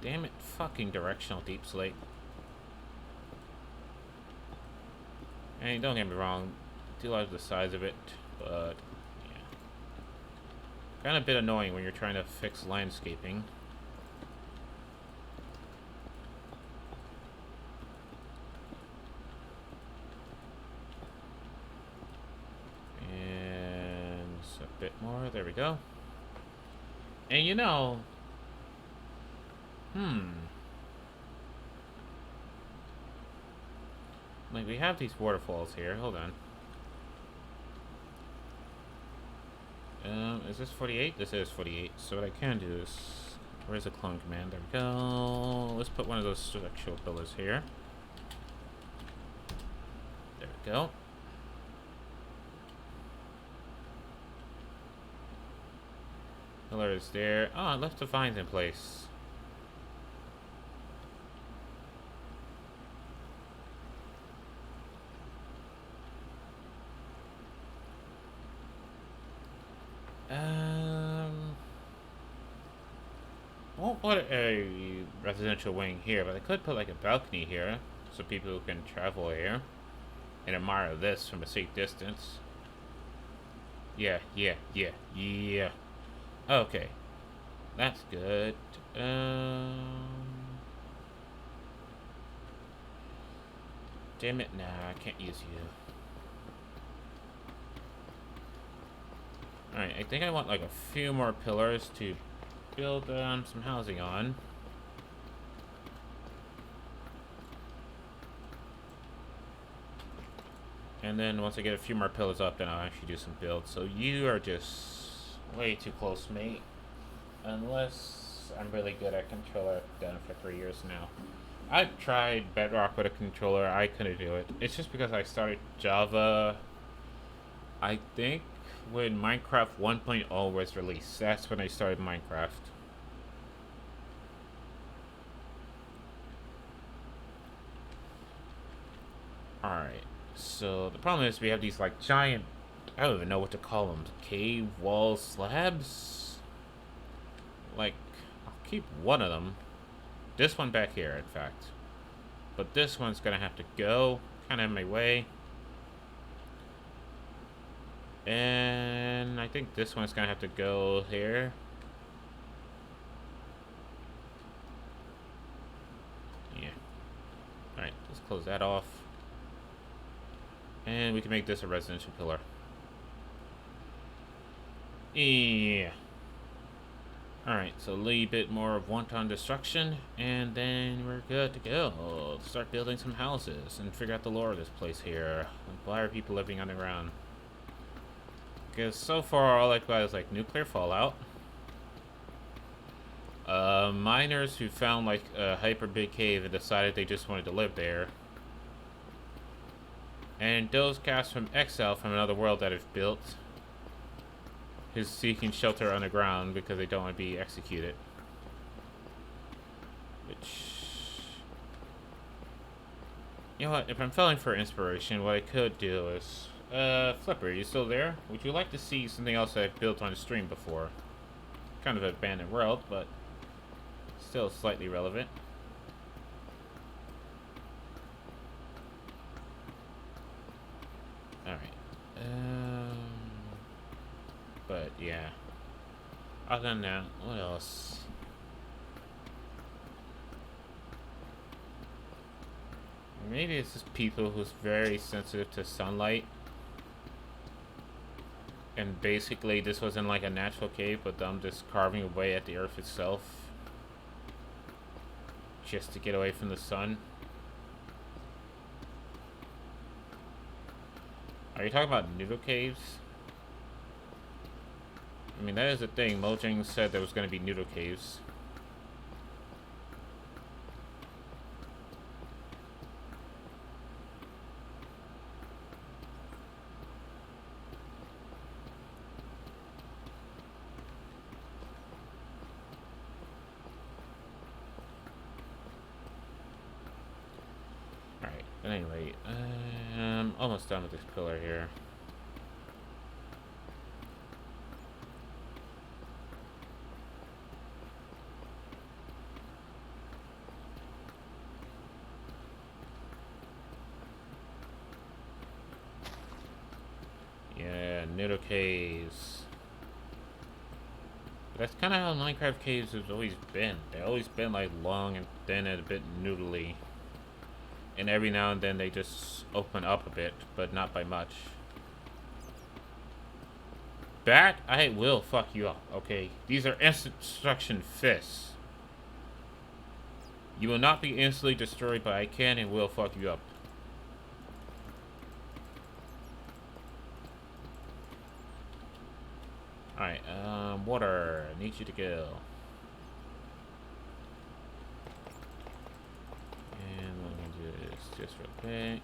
Damn it, fucking directional deep slate. And don't get me wrong, I do like the size of it, but yeah. Kind of a bit annoying when you're trying to fix landscaping. And a bit more, there we go. And you know, like, we have these waterfalls here. Hold on. Is this 48? This is 48. So what I can do is... Where's the clone command? There we go. Let's put one of those structural pillars here. There we go. Pillar is there. Oh, I left the vines in place. Won't put a residential wing here, but I could put like a balcony here so people can travel here and admire this from a safe distance. Yeah, yeah, yeah, yeah. Okay, that's good. Um, damn it, nah, I can't use you. Alright, I think I want like a few more pillars to build some housing on. And then once I get a few more pillars up, then I'll actually do some builds. So you are just way too close, mate. Unless I'm really good at controller. I've done it for 3 years now. I've tried Bedrock with a controller. I couldn't do it. It's just because I started Java, I think, when Minecraft 1.0 was released. That's when I started Minecraft. Alright. So the problem is we have these like giant, I don't even know what to call them, cave wall slabs? Like, I'll keep one of them. This one back here, in fact. But this one's gonna have to go, kind of in my way. And I think this one's gonna have to go here. Yeah. Alright, let's close that off. And we can make this a residential pillar. Yeah. Alright, so a little bit more of wanton destruction, and then we're good to go. Start building some houses and figure out the lore of this place here. Why are people living underground? Because so far all I've got is like nuclear fallout. Miners who found like a hyper big cave and decided they just wanted to live there. And those cast from Exile from another world that have built is seeking shelter underground because they don't want to be executed. Which, you know what, if I'm feeling for inspiration, what I could do is, Flipper, you still there? Would you like to see something else I've built on the stream before? Kind of an abandoned world, but still slightly relevant. Alright. But yeah. Other than that, what else? Maybe it's just people who's very sensitive to sunlight. And basically this wasn't like a natural cave, but them just carving away at the earth itself. Just to get away from the sun. Are you talking about noodle caves? I mean, that is the thing. Mojang said there was going to be noodle caves. Alright, but anyway, I'm almost done with this pillar here. Yeah, noodle caves. But that's kind of how Minecraft caves have always been. They've always been like long and thin and a bit noodly. And every now and then they just open up a bit, but not by much. Bat, I will fuck you up, okay? These are instant destruction fists. You will not be instantly destroyed, but I can and will fuck you up. Alright, water. I need you to go. And let me do this just real quick.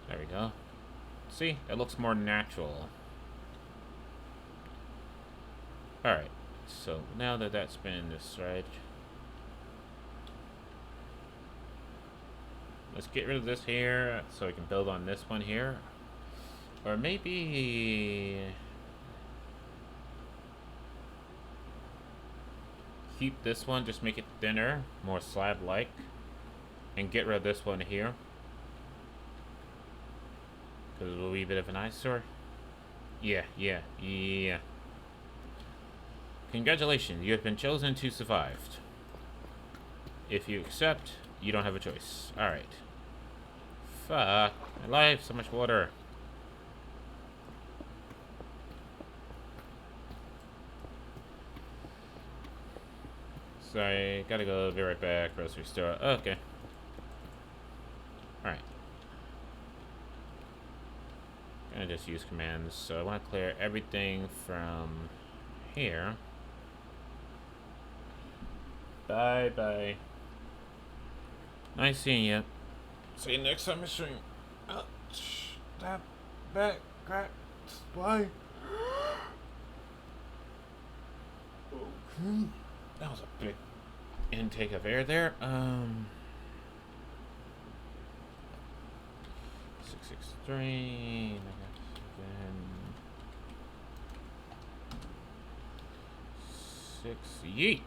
There we go. See? It looks more natural. Alright, so now that that's been destroyed, Let's get rid of this here so I can build on this one here. Or maybe keep this one, just make it thinner, more slab-like, and get rid of this one here. Because it will be a bit of an eyesore. Yeah. Congratulations, you have been chosen to survive. If you accept, you don't have a choice. Alright. Fuck. My life, so much water. Sorry, gotta go, be right back. Grocery store. Okay. Alright. Gonna just use commands. So I want to clear everything from here. Bye. Nice seeing you. See you next time I stream. Stop back, crack, why? That was a big intake of air there. 663. 6 yeet.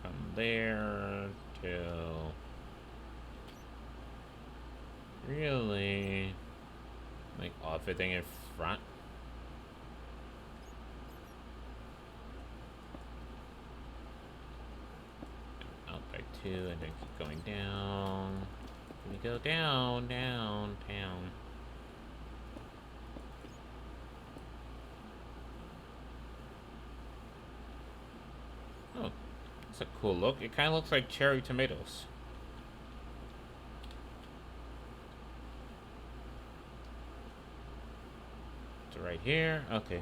From there till really like everything in front. Out by 2 and then keep going down. We go down. Oh, that's a cool look. It kind of looks like cherry tomatoes. So right here. Okay.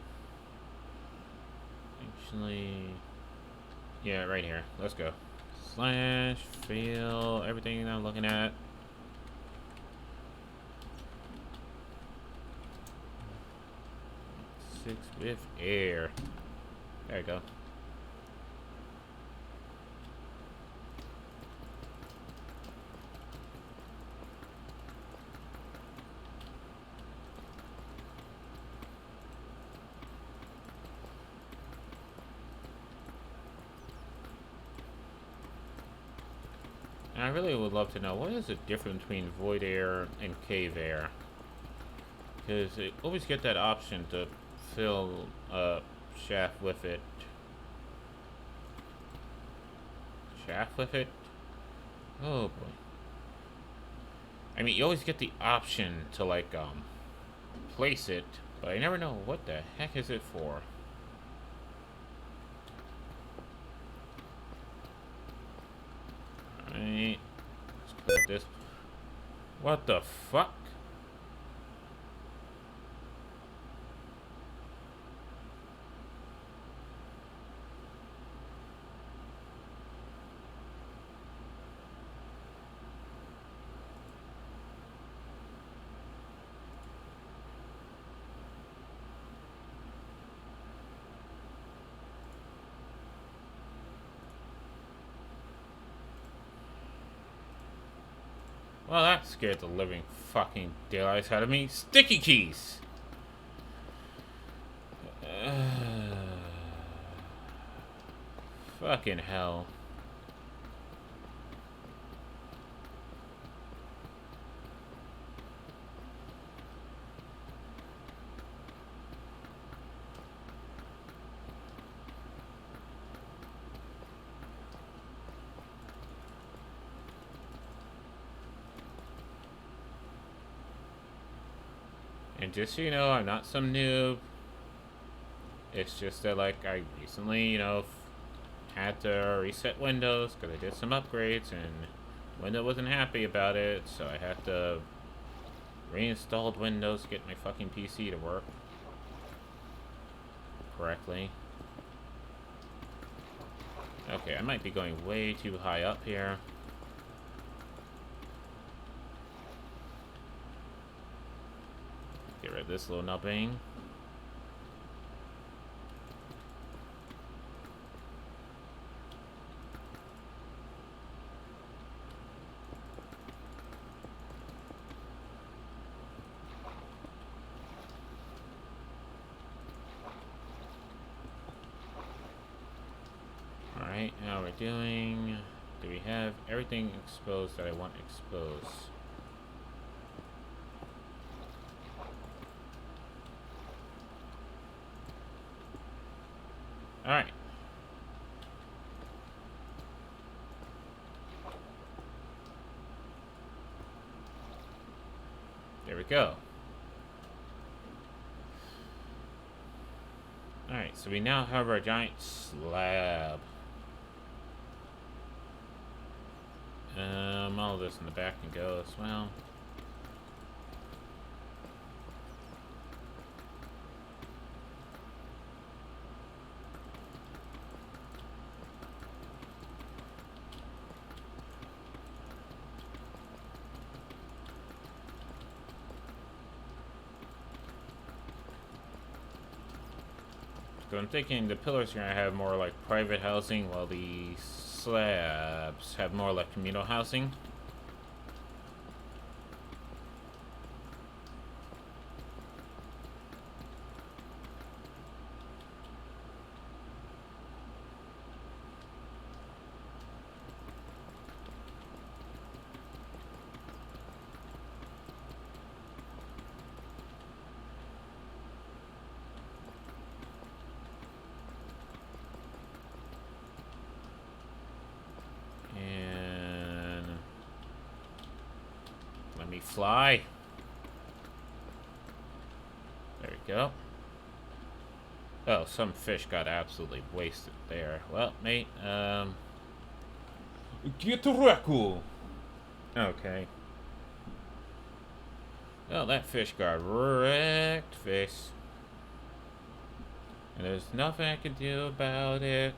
Actually, yeah, right here. Let's go. Slash, fill, everything I'm looking at. Six with air. There you go. And I really would love to know, what is the difference between void air and cave air? Because you always get that option to fill a shaft with it. Oh boy. I mean, you always get the option to like place it, but I never know what the heck is it for. Alright. Let's put this. What the fuck? Well, that scared the living fucking daylights out of me. Sticky keys! Fucking hell. And just so you know, I'm not some noob. It's just that, like, I recently, you know, had to reset Windows because I did some upgrades and Windows wasn't happy about it, so I had to reinstall Windows to get my fucking PC to work correctly. Okay, I might be going way too high up here. Get rid of this little nubbing. How we're doing? Do we have everything exposed that I want exposed? Alright. There we go. Alright, so we now have our giant slab. All this in the back can go as well. So I'm thinking the pillars are gonna have more like private housing, while the slabs have more like communal housing. Fly. There we go. Oh, some fish got absolutely wasted there. Well, mate, get to Reku. Okay. Well, that fish got wrecked, face. And there's nothing I can do about it.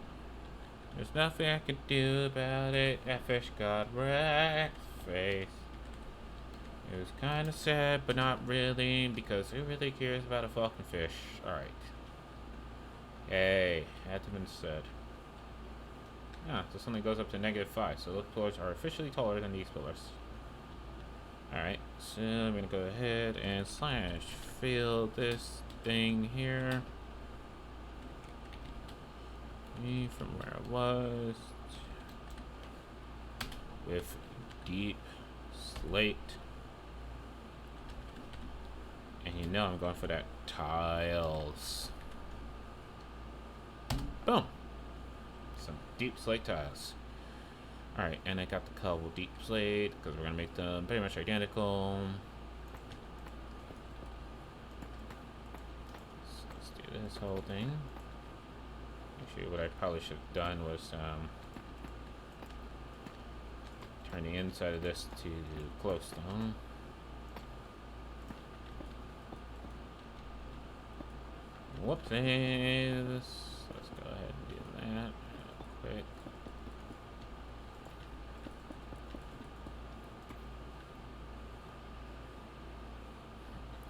There's nothing I can do about it. That fish got wrecked, face. It was kind of sad, but not really, because who really cares about a fucking fish? Alright. Hey, had to have been said. Ah, so something goes up to -5, so those pillars are officially taller than these pillars. Alright, so I'm gonna go ahead and slash fill this thing here. From where I was. With deep slate. And you know I'm going for that tiles. Boom. Some deep slate tiles. Alright, and I got the cobble deep slate because we're going to make them pretty much identical. So let's do this whole thing. Actually, what I probably should have done was turn the inside of this to glowstone. Whoopsies. Let's go ahead and do that real quick.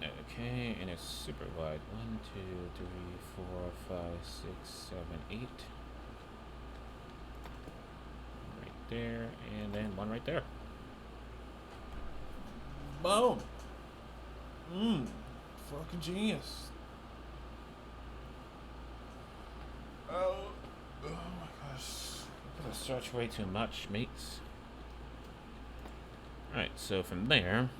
Okay, and it's super wide. 1, 2, 3, 4, 5, 6, 7, 8. Right there, and then one right there. Boom! Fucking genius. Oh my gosh. I'm gonna stretch way too much, mates. Alright, so from there.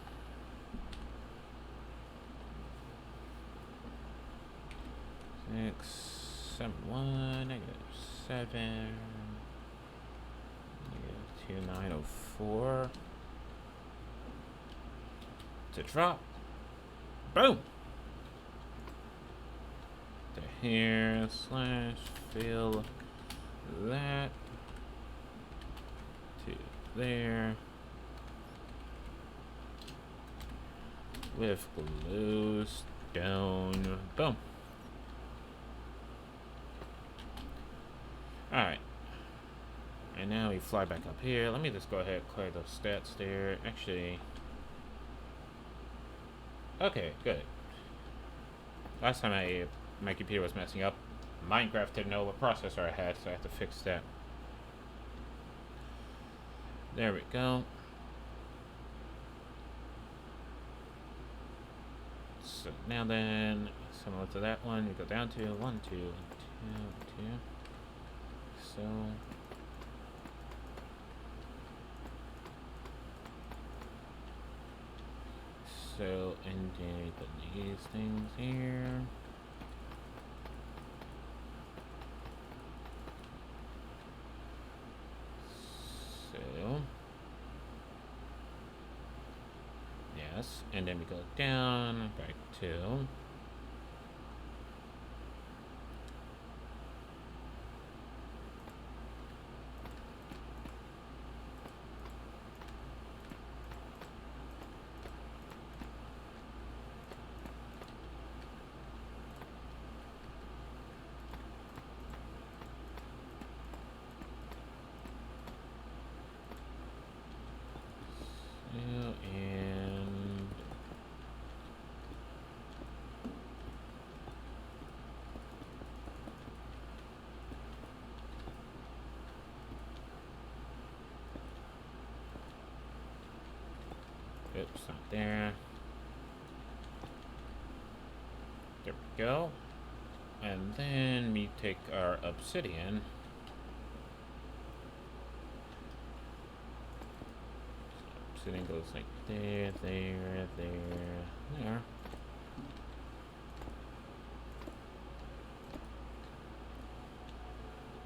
-7, -2904. To drop. Boom! To here, slash, fill that. To there. With glowstone. Boom. Alright. And now we fly back up here. Let me just go ahead and clear those stats there. Actually. Okay, good. Last time my computer was messing up. Minecraft didn't know what processor I had, so I have to fix that. There we go. So now then, similar to that one, we go down to 1, 2, 1, 2, 1, 2. So So, and then put these things here. So, yes, and then we go down back to. And oops, not there. There we go. And then we take our obsidian. Obsidian goes like there, there, there.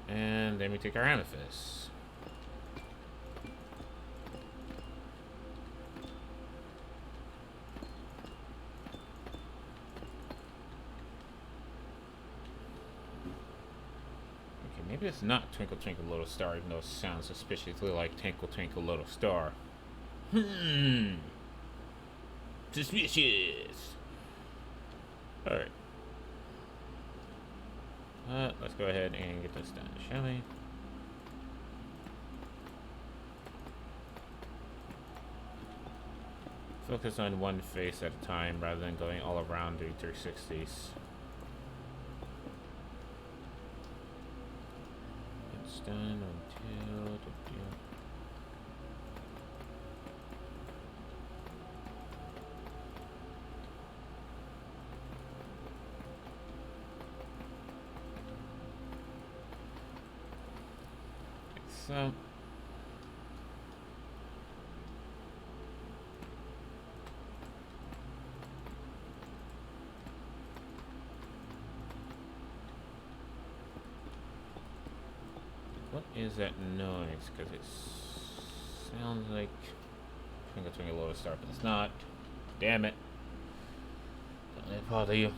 And then we take our amethyst. Okay, maybe it's not Twinkle Twinkle Little Star, even though it sounds suspiciously like Twinkle Twinkle Little Star. Suspicious. Alright. Let's go ahead and get this done, shall we? Focus on one face at a time rather than going all around doing 360s. It's done until... So... What is that noise? Because it sounds like Twinkle Twinkle Little Star, but it's not. Damn it. Don't let it bother you.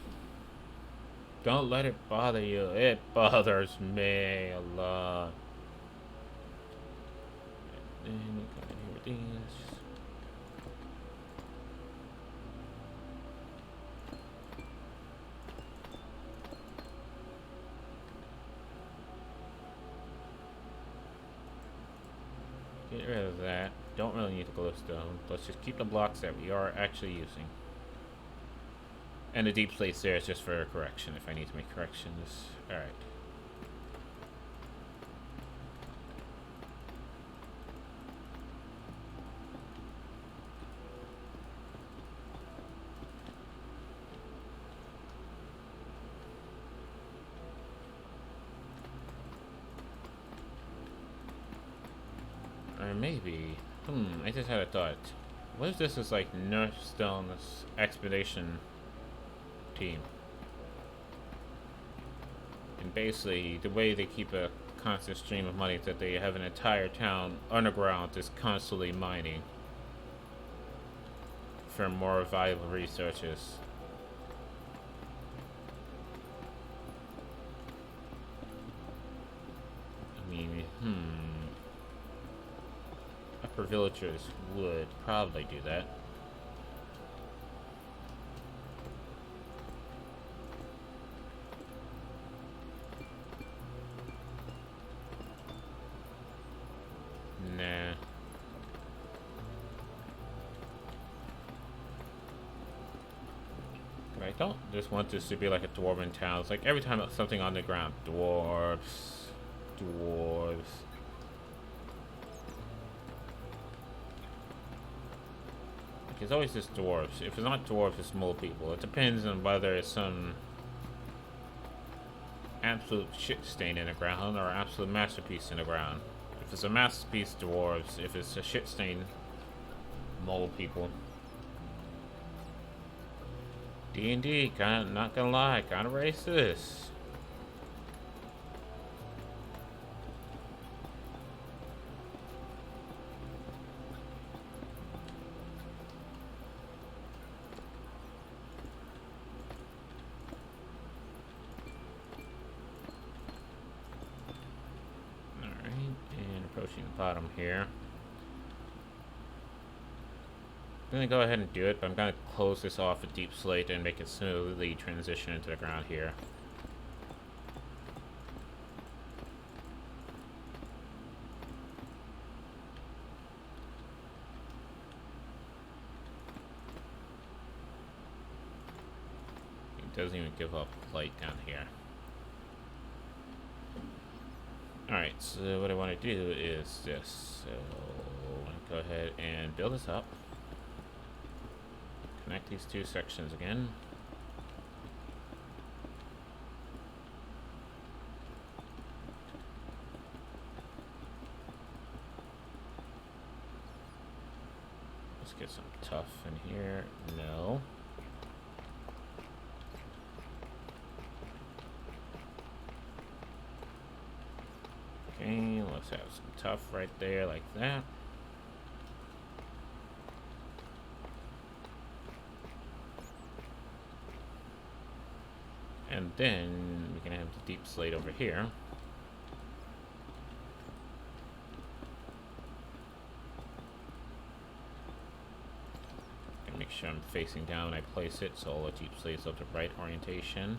Don't let it bother you. It bothers me a lot. And then we come in here with these. Get rid of that. Don't really need the glowstone. Let's just keep the blocks that we are actually using. And the deep place there is just for a correction if I need to make corrections. Alright. Or maybe... I just had a thought. What if this is like Nerfstone's expedition team? And basically, the way they keep a constant stream of money is that they have an entire town underground just constantly mining for more valuable resources. I mean, upper villagers would probably do that. Nah. I don't just want this to be like a dwarven town. It's like every time it's something on the ground. Dwarves. Dwarves. Like, it's always just dwarves. If it's not dwarves, it's mole people. It depends on whether it's some absolute shit stain in the ground or absolute masterpiece in the ground. If it's a masterpiece, dwarves. If it's a shit stain, mole people. D&D, kinda, not gonna lie, kinda racist. Alright, and approaching the bottom here. I'm gonna go ahead and do it, but I'm gonna close this off with deep slate and make it smoothly transition into the ground here. It doesn't even give up light down here. Alright, so what I want to do is this. So I want to go ahead and build this up. Connect these two sections again. Let's get some tough in here. No. Okay, let's have some tough right there like that. And then we can have the deep slate over here. And make sure I'm facing down when I place it, so all the deep slates of the right orientation.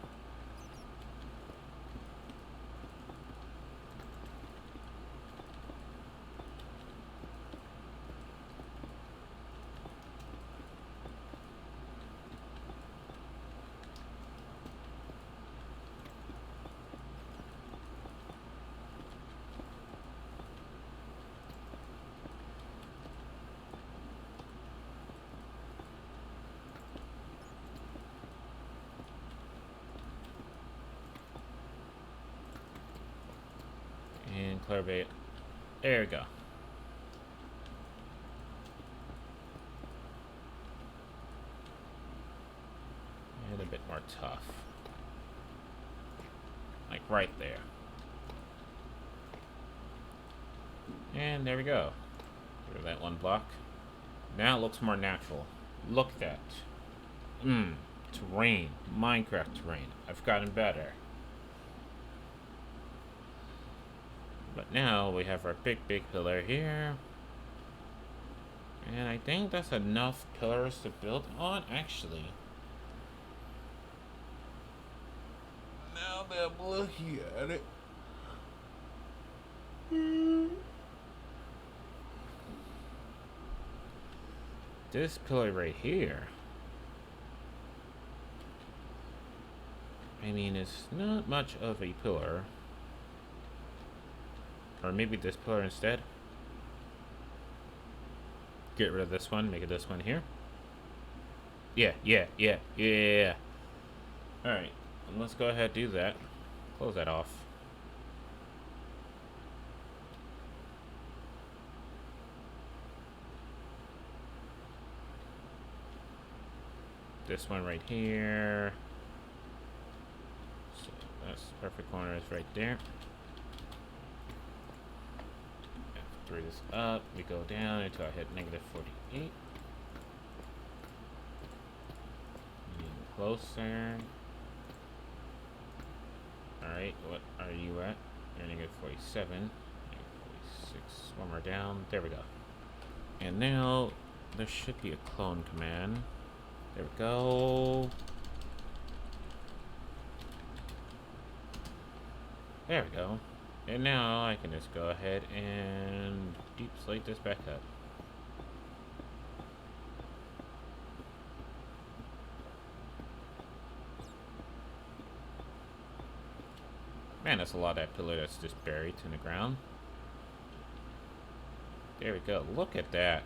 And Clarbait. There we go. And a bit more tough. Like right there. And there we go. Rid of that one block. Now it looks more natural. Look at that. Terrain. Minecraft terrain. I've gotten better. But now we have our big pillar here. And I think that's enough pillars to build on, actually. Now that I'm looking at it. This pillar right here. I mean, it's not much of a pillar. Or maybe this pillar instead. Get rid of this one, make it this one here. Yeah. Alright, let's go ahead and do that. Close that off. This one right here. So that's the perfect corner, is right there. Throw this up, we go down until I hit -48. Getting closer. Alright, what are you at? You're -47. -46. One more down. There we go. And now there should be a clone command. There we go. There we go. And now I can just go ahead and deep slate this back up. Man, that's a lot of that pillar that's just buried in the ground. There we go. Look at that.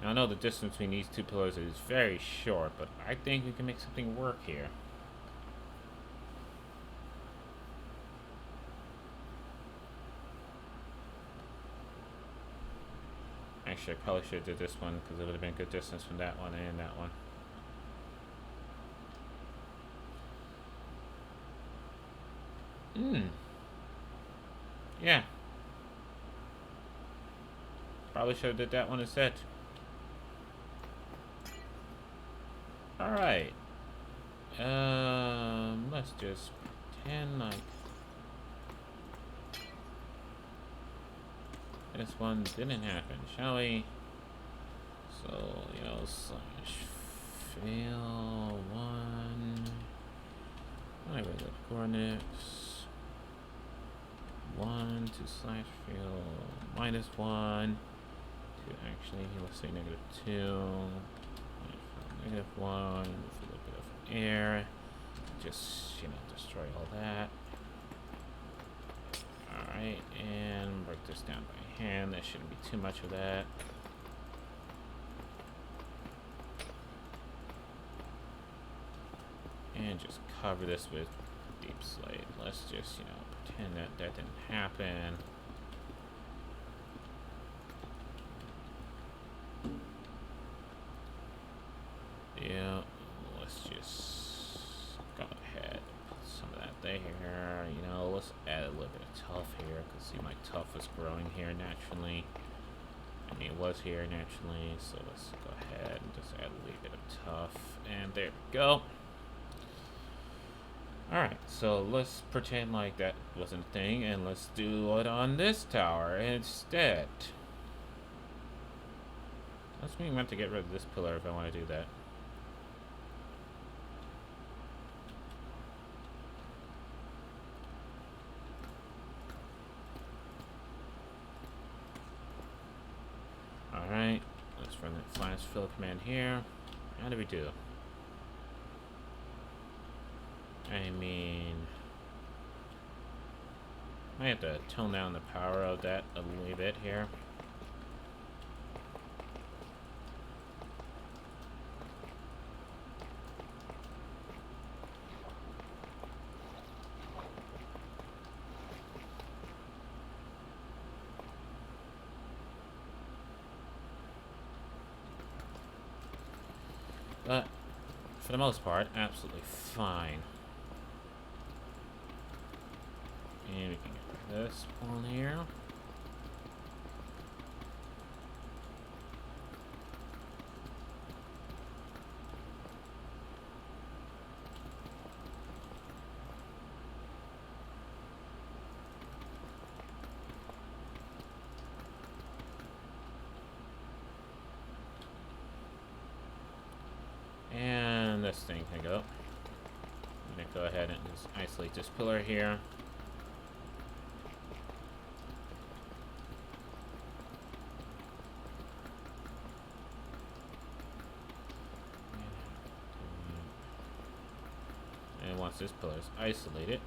Now, I know the distance between these two pillars is very short, but I think we can make something work here. I Actually, I probably should have did this one because it would have been good distance from that one and that one. Yeah. Probably should have did that one instead. Alright. Let's just pretend like this one didn't happen, shall we? So, you know, slash fail 1. Whatever the coordinates. 1 to slash fail minus 1 to actually, let's say negative 2. Negative 1 with a little bit of air. Just, you know, destroy all that. Alright, and break this down by hand. There shouldn't be too much of that. And just cover this with deep slate. Let's just, you know, pretend that that didn't happen. Yeah, let's just go ahead and put some of that there. You know, let's add a little bit of tough here, because see, my tough was growing here naturally. I mean, it was here naturally, so let's go ahead and just add a little bit of tough. And there we go. Alright, so let's pretend like that wasn't a thing, and let's do it on this tower instead. That's me meant to get rid of this pillar if I want to do that. Alright, let's run that flash fill command here. How do we do? I mean, I have to tone down the power of that a little bit here. But for the most part, absolutely fine. And we can get this one here. And this thing can go. I'm gonna go ahead and just isolate this pillar here. And once this pillar is isolated,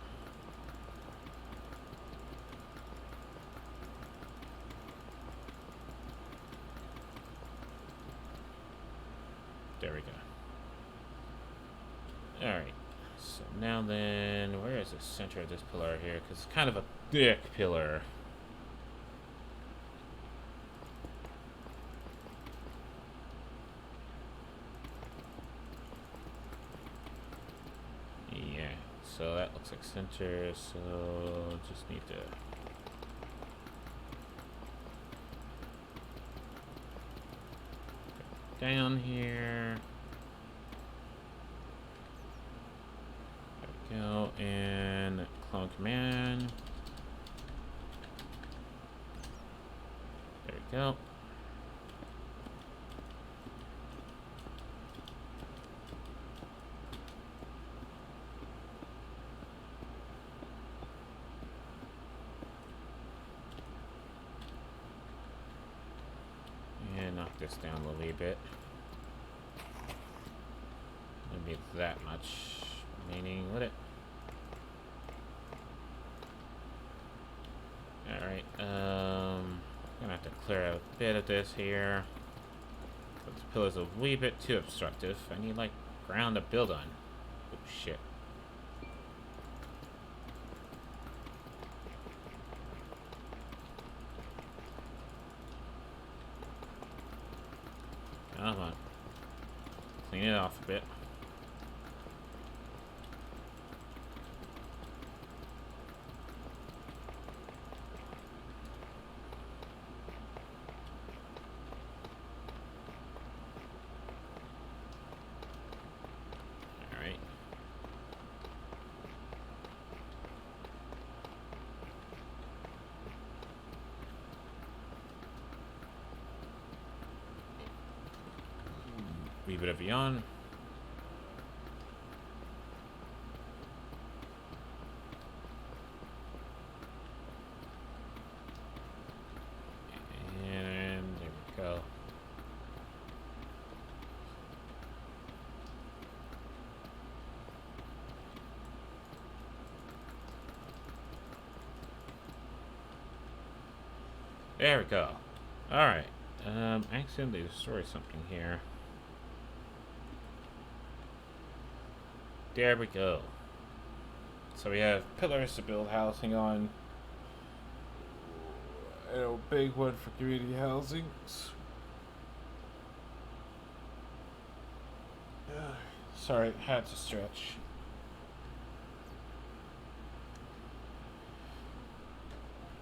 there we go. Alright, so now then, where is the center of this pillar here? Because it's kind of a thick pillar. Yeah, so that looks like center, so just need to... down here. Go and clone command. There we go. And knock this down a little bit. Maybe that much. Meaning, would it? Alright, gonna have to clear out a bit of this here. But the pillar's a wee bit too obstructive. I need, like, ground to build on. Oh, shit. Come on. Clean it off a bit. Alright. Leave it on. And there we go. There we go. Alright. Accidentally destroyed something here. There we go. So we have pillars to build housing on. And a big one for community housing. Sorry, had to stretch.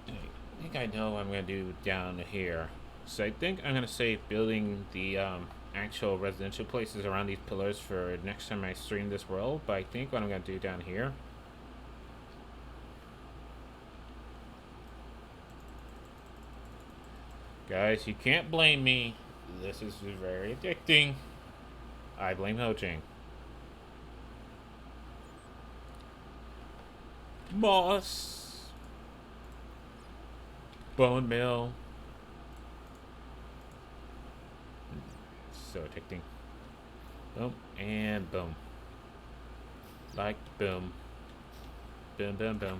I think I know what I'm going to do down here. So I think I'm going to save building the actual residential places around these pillars for next time I stream this world. But I think what I'm going to do down here. Guys, you can't blame me. This is very addicting. I blame Hojing. Moss. Bone mill. So addicting. Boom and boom. Like boom. Boom, boom, boom.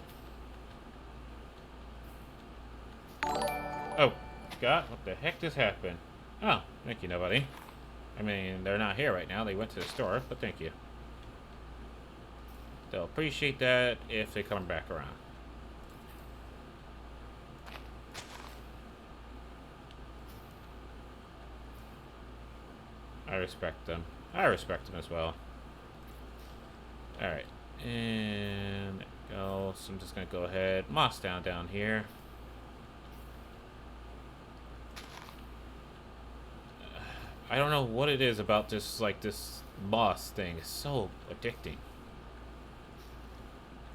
Oh, God, what the heck just happened? Oh, thank you, nobody. I mean, they're not here right now. They went to the store, but thank you. They'll appreciate that if they come back around. I respect them. I respect them as well. Alright. And there we go. So I'm just going to go ahead. Moss down here. I don't know what it is about this, like, this moss thing. It's so addicting.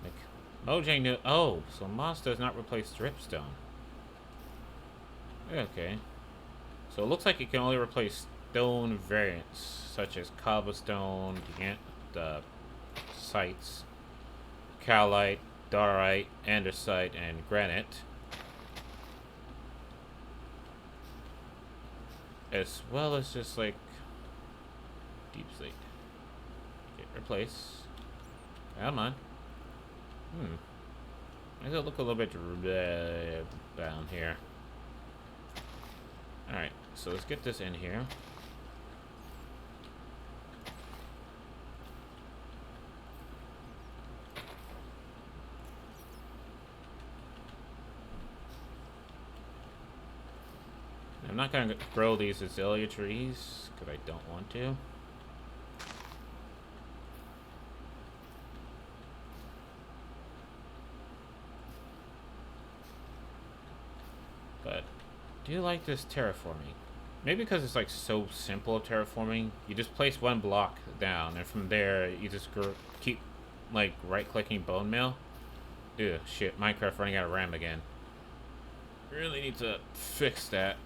Like, Mojang knew. Oh, so moss does not replace dripstone. Okay. So it looks like it can only replace stone variants, such as cobblestone, the sites, calite, diorite, andesite, and granite. As well as just like deep slate. Okay, replace. Come on. Does it look a little bit down here? Alright, so let's get this in here. I'm not going to grow these azalea trees because I don't want to. But I do like this terraforming. Maybe because it's like so simple terraforming. You just place one block down and from there you just keep like right-clicking bone meal. Ew, shit, Minecraft running out of RAM again. Really need to fix that.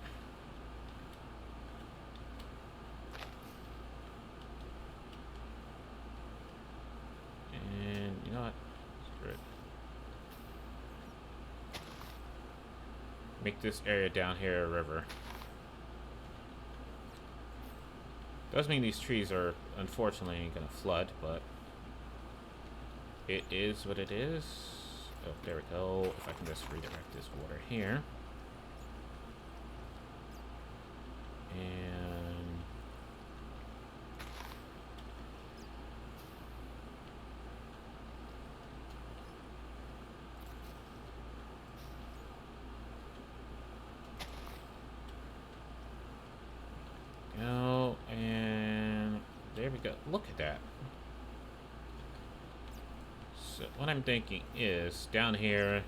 And you know what? Screw it. Make this area down here a river. Does mean these trees are unfortunately gonna flood, but it is what it is. Oh, there we go. If I can just redirect this water here. And no, look at that. So what I'm thinking is down here.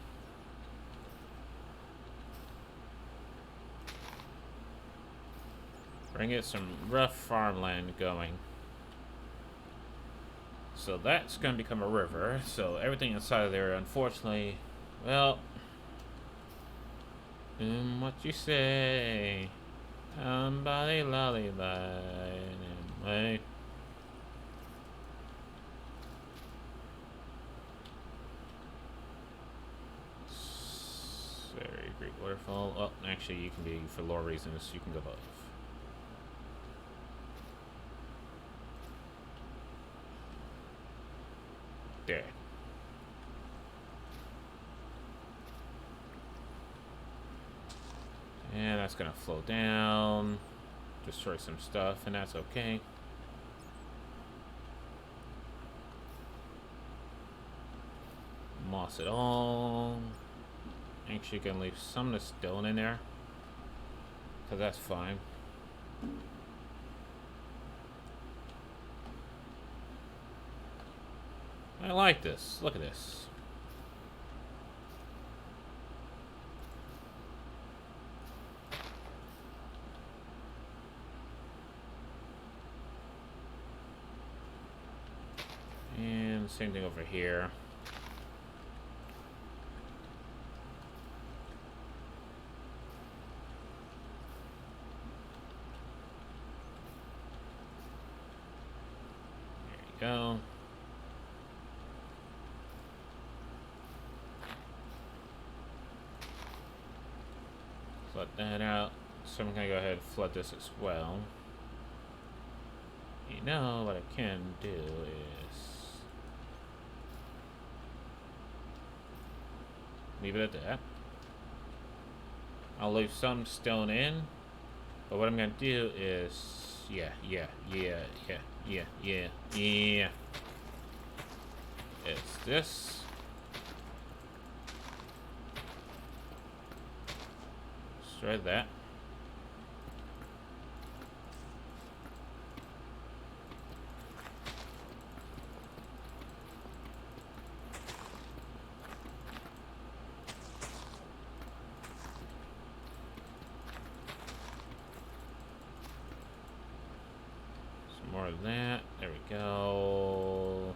Bring it some rough farmland going. So that's going to become a river. So everything inside of there, unfortunately, well, what you say? Somebody lolly anyway. Very great waterfall. Oh, actually, you can be, for lore reasons, you can go above. There. And that's gonna flow down, destroy some stuff, and that's okay. Moss it all. Actually, gonna leave some of the stone in there, because that's fine. I like this. Look at this. And same thing over here. There you go. Flood that out. So I'm gonna go ahead and flood this as well. You know what I can do is leave it at that. I'll leave some stone in, but what I'm gonna do is yeah. It's this. Destroy that. Some more of that. There we go.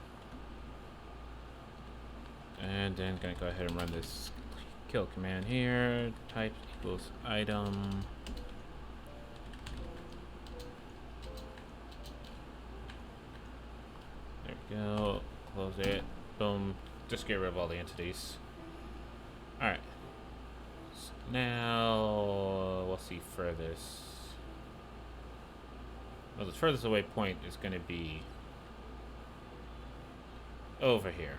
And then gonna go ahead and run this kill command here. Type equals item. There we go. Close it. Boom. Just get rid of all the entities. Alright. So now we'll see furthest. Well, the furthest away point is going to be over here.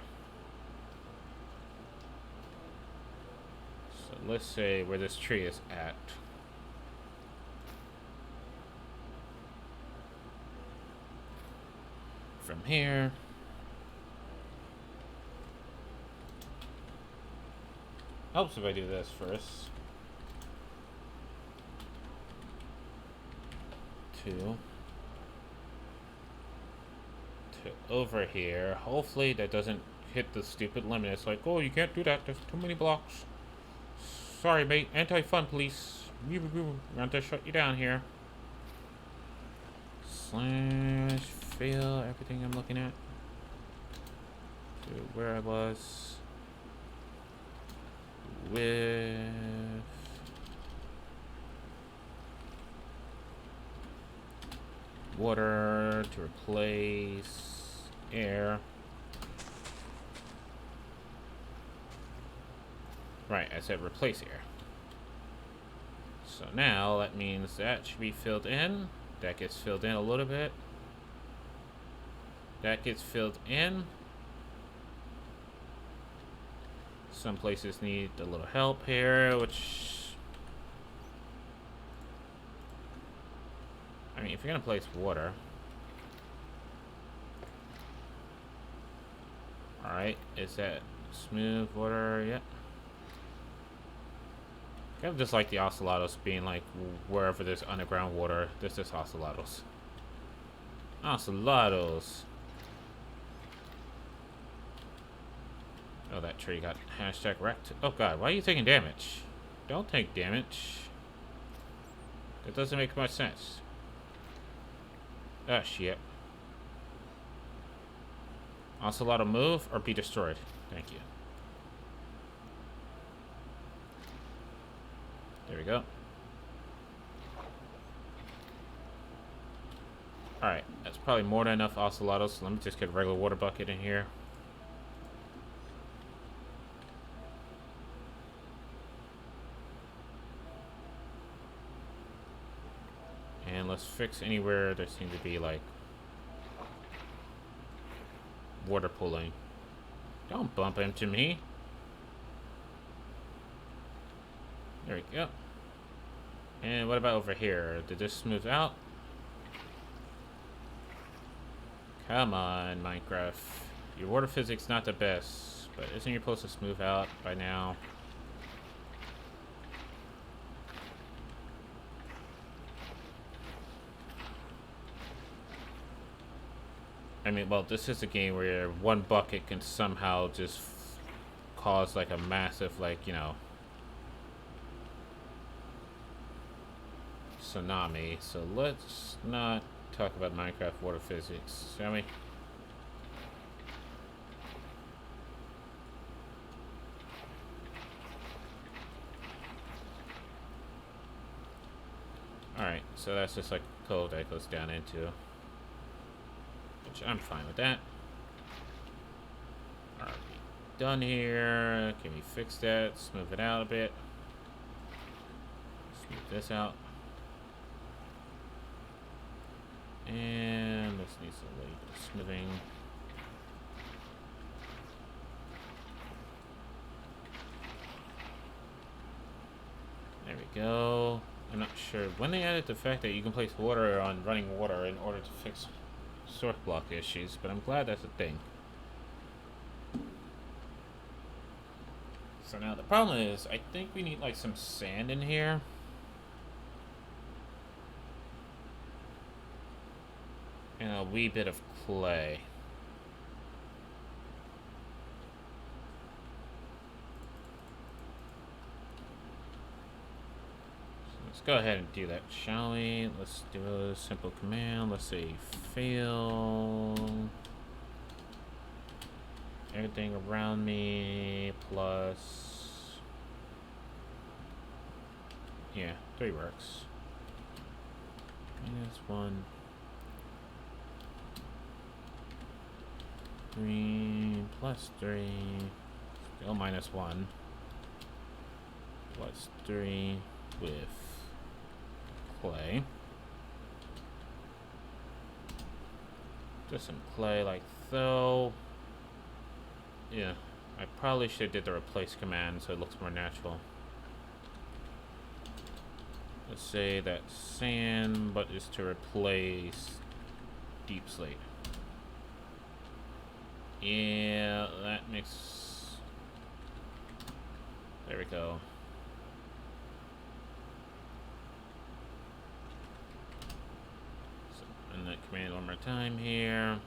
So let's say where this tree is at. From here. Helps if I do this first. 2 to over here. Hopefully that doesn't hit the stupid limit. It's like, oh, you can't do that. There's too many blocks. Sorry, mate. Anti-fun police. We're going to shut you down here. Slash fail everything I'm looking at. To where I was. With water to replace air. Right, I said replace air. So now that means that should be filled in. That gets filled in a little bit. That gets filled in. Some places need a little help here, which... I mean, if you're gonna place water... Alright, is that smooth water? Yep. Kind of just like the ocelotos being like, wherever there's underground water, there's just ocelotos. Ocelotos. Oh, that tree got hashtag wrecked. Oh god, why are you taking damage? Don't take damage. That doesn't make much sense. Ah, shit. Ocelot move or be destroyed. Thank you. There we go. Alright, that's probably more than enough Ocelotos. So let me just get a regular water bucket in here. And let's fix anywhere there seems to be, like, water pooling. Don't bump into me. There we go. And what about over here? Did this smooth out? Come on, Minecraft. Your water physics not the best, but isn't you supposed to smooth out by now? I mean, well, this is a game where one bucket can somehow just cause, like, a massive, like, you know, tsunami. So let's not talk about Minecraft water physics, shall we? Alright, so that's just like code that goes down into. Which I'm fine with that. Alright, done here. Can we fix that? Smooth it out a bit. Smooth this out. And this needs a little bit of smoothing. There we go. I'm not sure when they added the fact that you can place water on running water in order to fix source block issues, but I'm glad that's a thing. So now the problem is, I think we need like some sand in here. And a wee bit of clay. Let's go ahead and do that, shall we? Let's do a simple command. Let's say fail everything around me plus, yeah, 3 works. Minus 1. 3 plus 3. Still minus 1. Plus 3 with clay. Just some clay like so. Yeah, I probably should have did the replace command so it looks more natural. Let's say that sand, but is to replace deep slate. Yeah, that makes... There we go. So, run that command one more time here.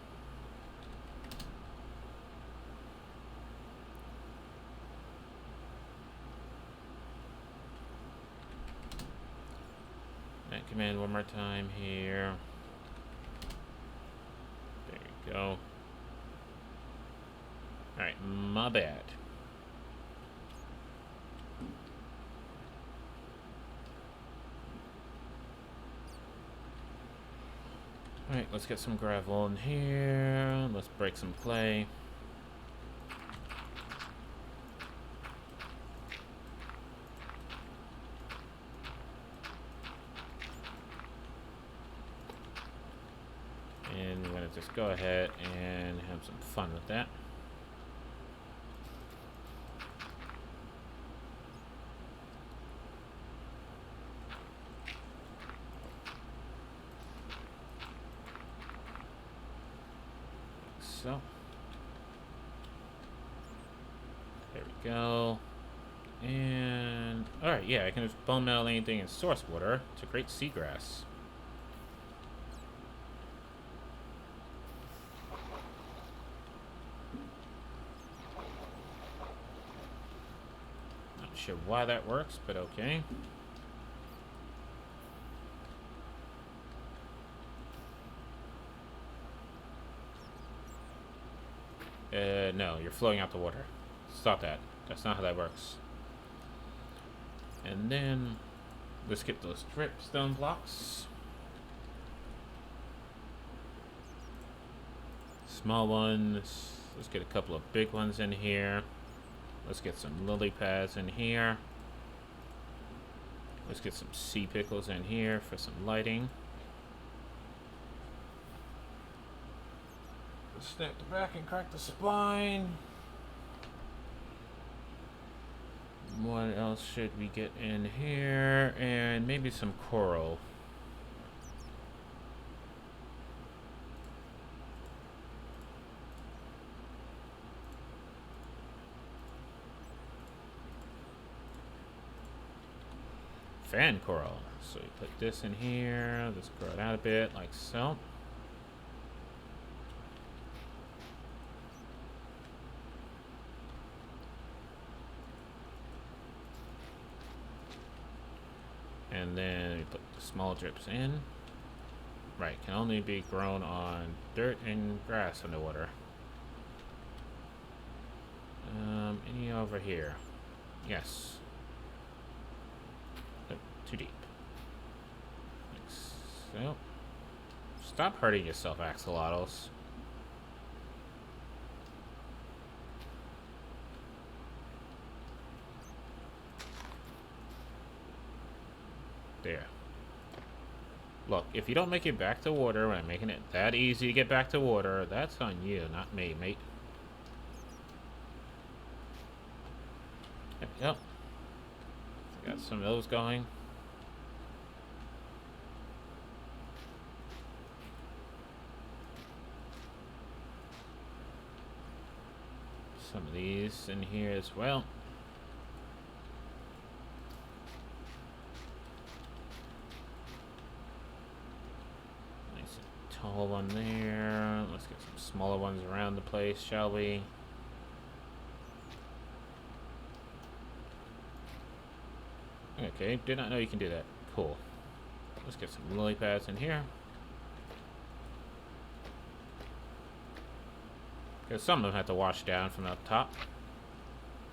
That command one more time here. There you go. Alright, my bad. Alright, let's get some gravel in here. Let's break some clay. And we're going to just go ahead and have some fun with that. So there we go. And alright, yeah, I can just bone metal anything in source water to create seagrass. sure why that works, but okay. No, you're flowing out the water. Stop that. That's not how that works. And then let's get those dripstone blocks. Small ones. Let's get a couple of big ones in here. Let's get some lily pads in here. Let's get some sea pickles in here for some lighting. Let's snap the back and crack the spine. What else should we get in here? And maybe some coral. Fan coral. So we put this in here. Let's grow it out a bit, like so. And then we put the small drips in. Right, can only be grown on dirt and grass underwater. Any over here? Yes. Nope, too deep. Like so. Stop hurting yourself, axolotls. There. Look, if you don't make it back to water when I'm making it that easy to get back to water, that's on you, not me, mate. Yep. Got some of those going. Some of these in here as well. Nice and tall one there. Let's get some smaller ones around the place, shall we? Okay, did not know you can do that. Cool. Let's get some lily pads in here. Because some of them have to wash down from up top.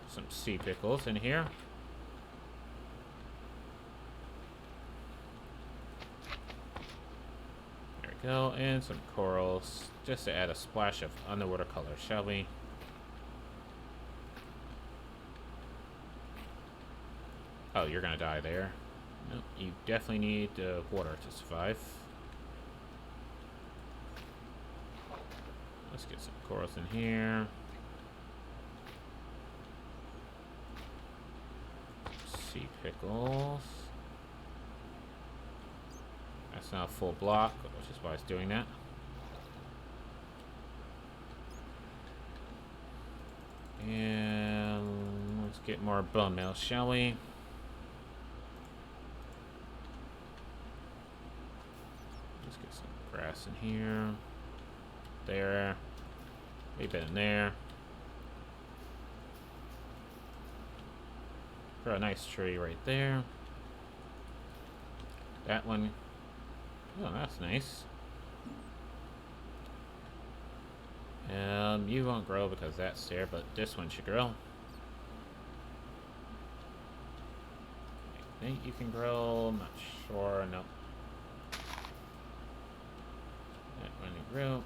Some sea pickles in here. There we go. And some corals. Just to add a splash of underwater color, shall we? Oh, you're gonna die there. Nope, you definitely need water to survive. Let's get some corals in here. Sea pickles. That's not a full block, which is why it's doing that. And let's get more bone meal, shall we? Let's get some grass in here. There. A bit in there. Got a nice tree right there. That one. Oh, that's nice. You won't grow because that's there, but this one should grow. I think you can grow. I'm not sure. Nope. That one you grow.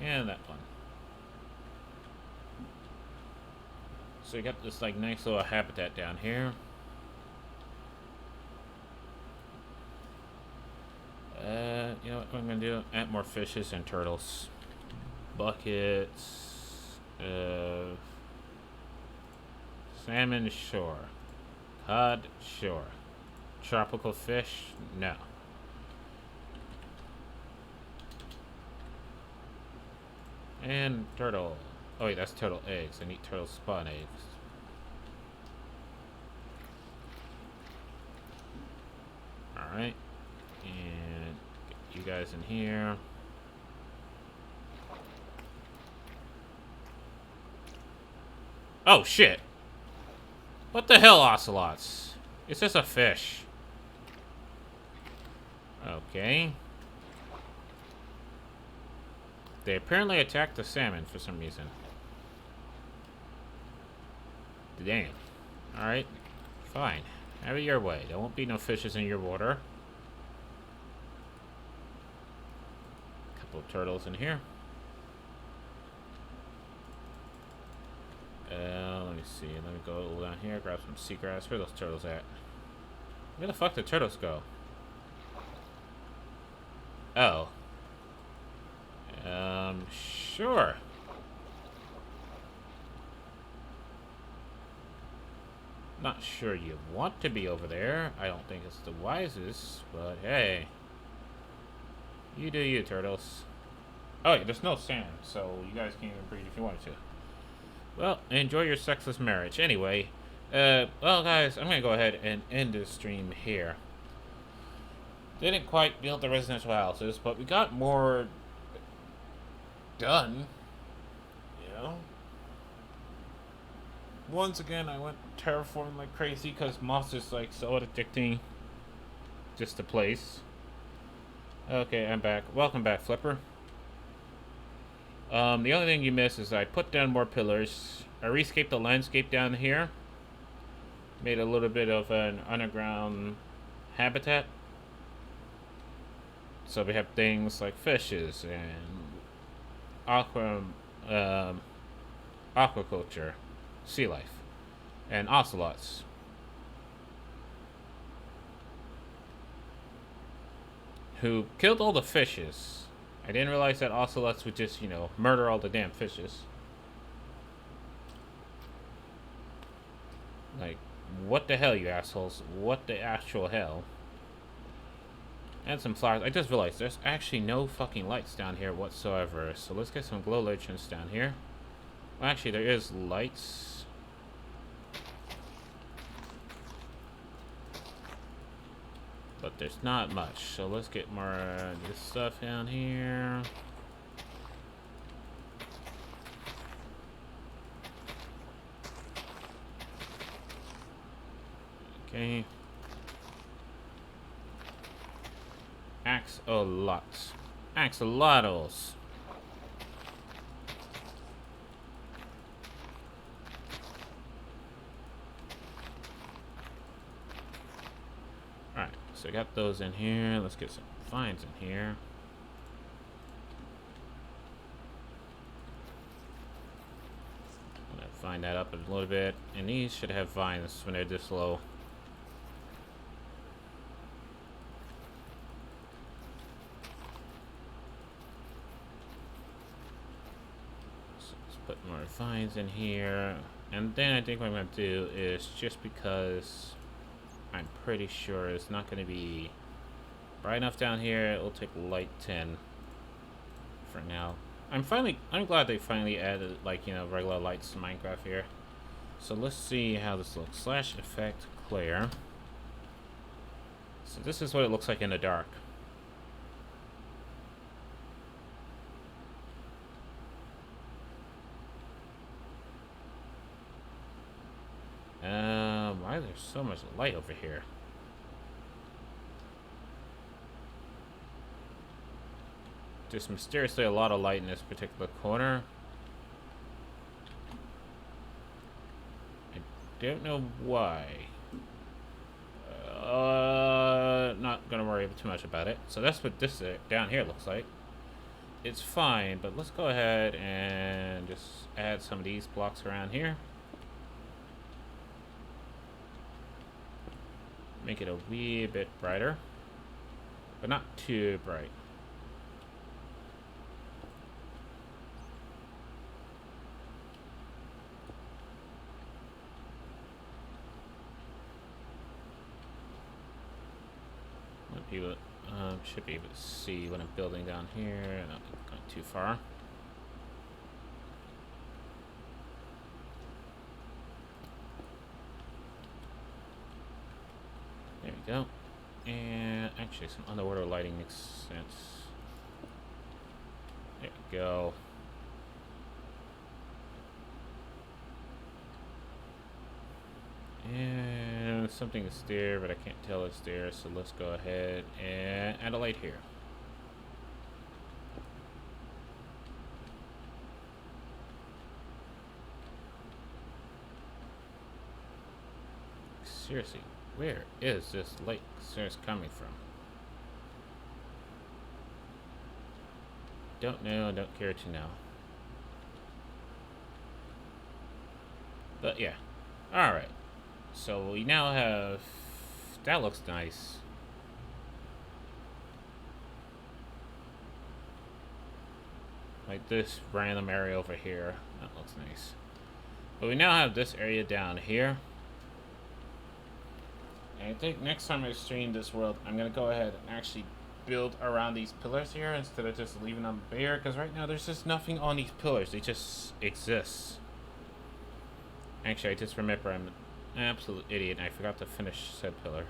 And that one. So you got this like nice little habitat down here. You know what I'm gonna do? Add more fishes and turtles. Buckets. Salmon, sure. Cod, sure. Tropical fish, no. And turtle. Oh wait, that's turtle eggs. I need turtle spawn eggs. Alright. And get you guys in here. Oh shit. What the hell, ocelots? It's just a fish. Okay. They apparently attacked the salmon for some reason. Damn. Alright. Fine. Have it your way. There won't be no fishes in your water. Couple of turtles in here. Let me see. Let me go down here, grab some seagrass. Where are those turtles at? Where the fuck did turtles go? Oh. Sure. Not sure you want to be over there. I don't think it's the wisest, but hey. You do you, turtles. Oh, yeah, there's no sand, so you guys can't even breed if you wanted to. Well, enjoy your sexless marriage. Anyway, well, guys, I'm gonna go ahead and end this stream here. Didn't quite build the residential houses, but we got more done. You know? Once again, I went terraforming like crazy because moss is like so addicting. Just a place. Okay, I'm back. Welcome back, Flipper. The only thing you missed is I put down more pillars. I rescaped the landscape down here. Made a little bit of an underground habitat. So we have things like fishes and aquaculture, sea life, and ocelots. Who killed all the fishes. I didn't realize that ocelots would just, you know, murder all the damn fishes. Like, what the hell, you assholes? What the actual hell? And some flowers. I just realized there's actually no fucking lights down here whatsoever. So let's get some glow lanterns down here. Well, actually, there is lights. But there's not much. So let's get more of this stuff down here. Okay. Axolotls. Axolotls. Alright, so I got those in here. Let's get some vines in here. I'm gonna vine that up a little bit. And these should have vines when they're this low. Put more vines in here, and then I think what I'm going to do is, just because I'm pretty sure it's not going to be bright enough down here, it'll take light 10 for now. I'm glad they finally added, like, you know, regular lights to Minecraft here. So let's see how this looks. Slash effect clear. So this is what it looks like in the dark. Why there's so much light over here? There's mysteriously a lot of light in this particular corner. I don't know why. Not gonna worry too much about it. So that's what this down here looks like. It's fine, but let's go ahead and just add some of these blocks around here. Make it a wee bit brighter, but not too bright. People should be able to see what I'm building down here. Not going too far. There we go. And actually, some underwater lighting makes sense. There we go. And something is there, but I can't tell it's there, so let's go ahead and add a light here. Seriously, where is this light source coming from? Don't know, don't care to know. But yeah, alright. So we now have... That looks nice. Like this random area over here. That looks nice. But we now have this area down here. And I think next time I stream this world, I'm going to go ahead and actually build around these pillars here instead of just leaving them bare. Because right now there's just nothing on these pillars. They just exist. Actually, I just remember I'm an absolute idiot and I forgot to finish said pillar.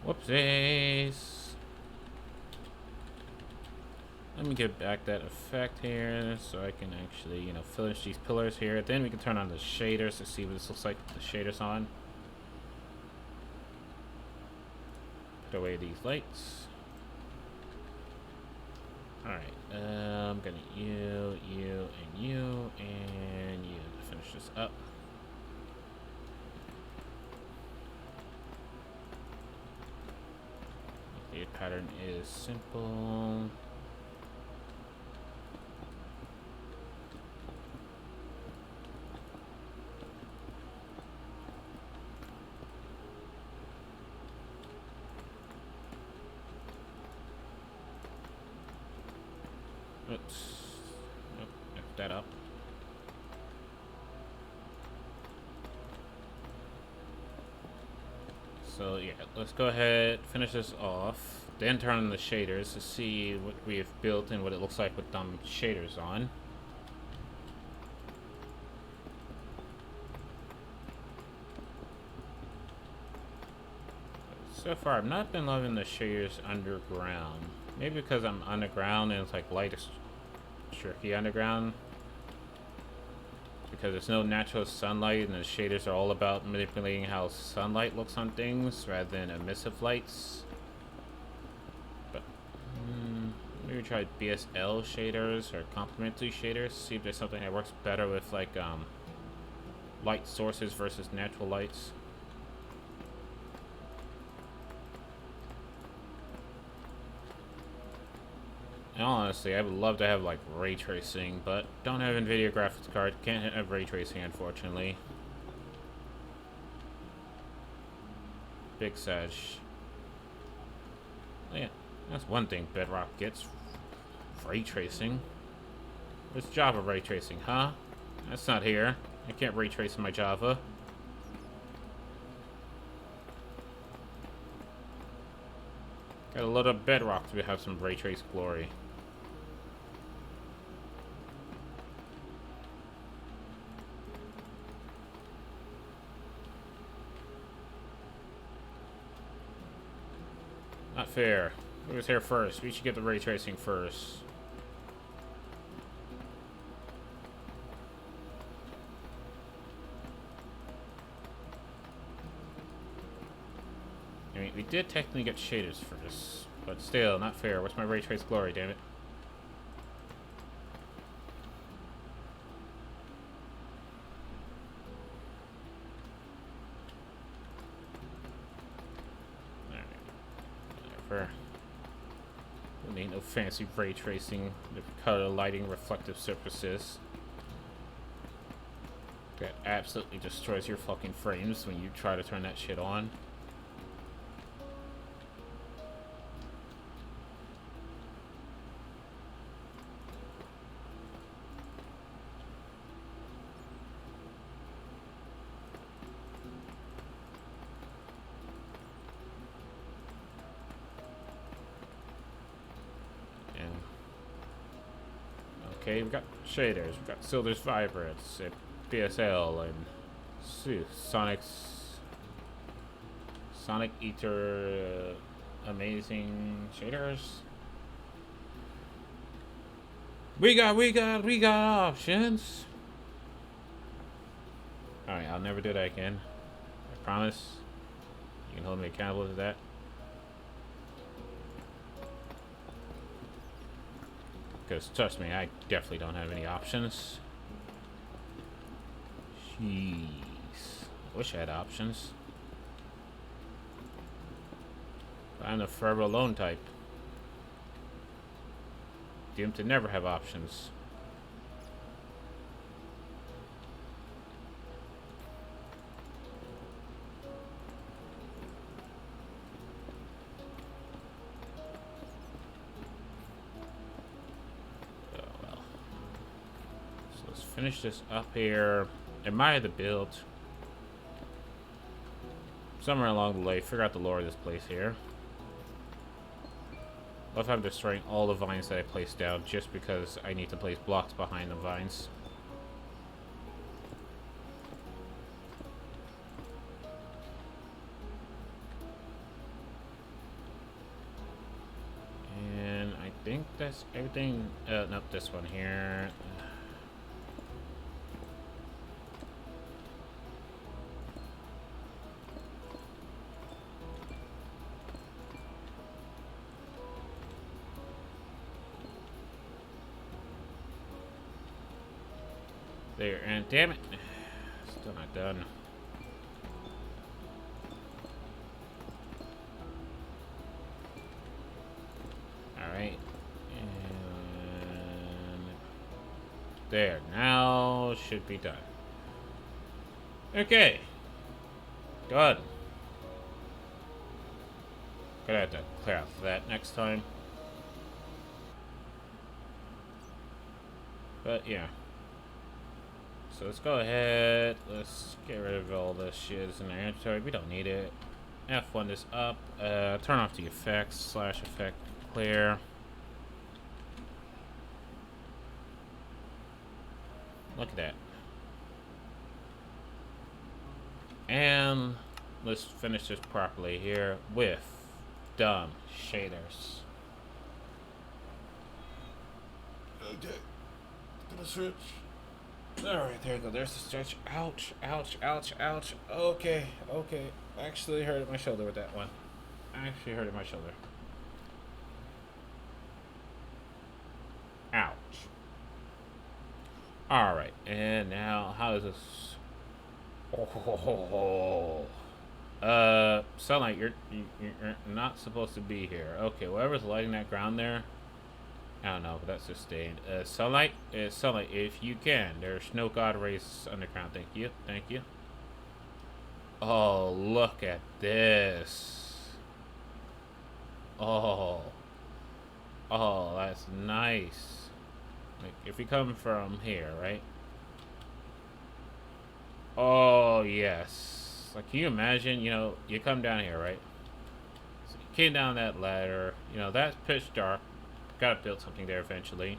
Whoopsies. Let me get back that effect here so I can actually, you know, finish these pillars here. Then we can turn on the shaders to see what this looks like with the shaders on. Put away these lights. Alright, I'm gonna you, and you to finish this up. The pattern is simple. Oops. Nope, F that up. So yeah, let's go ahead, finish this off, then turn on the shaders to see what we have built and what it looks like with them shaders on. So far, I've not been loving the shaders underground. Maybe because I'm underground and it's like light is tricky underground. Because there's no natural sunlight and the shaders are all about manipulating how sunlight looks on things rather than emissive lights. But maybe try BSL shaders or complementary shaders. See if there's something that works better with like light sources versus natural lights. And honestly, I would love to have like ray tracing, but don't have NVIDIA graphics card. Can't have ray tracing, unfortunately. Big Sash. Yeah, that's one thing Bedrock gets. Ray tracing. Where's Java ray tracing, huh? That's not here. I can't ray trace in my Java. Got a lot of Bedrock to have some ray trace glory. Not fair. Who was here first? We should get the ray tracing first. I mean, we did technically get shaders first, but still, not fair. What's my ray trace glory, damn it? Don't need no fancy ray tracing, the color lighting, reflective surfaces. That absolutely destroys your fucking frames when you try to turn that shit on. Okay, we've got shaders, we've got Silver's Vibrance, BSL, and Sonic Ether, amazing shaders. We got options. Alright, I'll never do that again. I promise. You can hold me accountable to that. Because, trust me, I definitely don't have any options. Jeez. I wish I had options. I'm the forever alone type. Doomed to never have options. Oh well. So let's finish this up here. Admire the build. Somewhere along the way, figure out the lore of this place here. Love how I'm destroying all the vines that I placed down just because I need to place blocks behind the vines. And I think that's everything. Nope, this one here. There, and damn it, still not done. Alright, and there, now should be done. Okay, done. Gonna have to clear out that next time. But yeah. So let's go ahead, let's get rid of all this shit in our inventory. We don't need it. F1 this up, turn off the effects, / effect clear. Look at that. And let's finish this properly here with dumb shaders. Okay, gonna switch. Alright, there we go. There's the stretch. Ouch, ouch, ouch, ouch. Okay, okay. Actually hurted my shoulder with that one. Actually hurted my shoulder. Ouch. Alright, and now how does this... Oh. Sunlight, you're not supposed to be here. Okay, whatever's lighting that ground there, I don't know, but that's sustained. Sunlight, sunlight, if you can. There's no god rays underground. Thank you, thank you. Oh, look at this. Oh, oh, that's nice. Like, if you come from here, right? Oh, yes. Like, can you imagine, you know, you come down here, right? So you came down that ladder, you know, that's pitch dark. Gotta build something there eventually.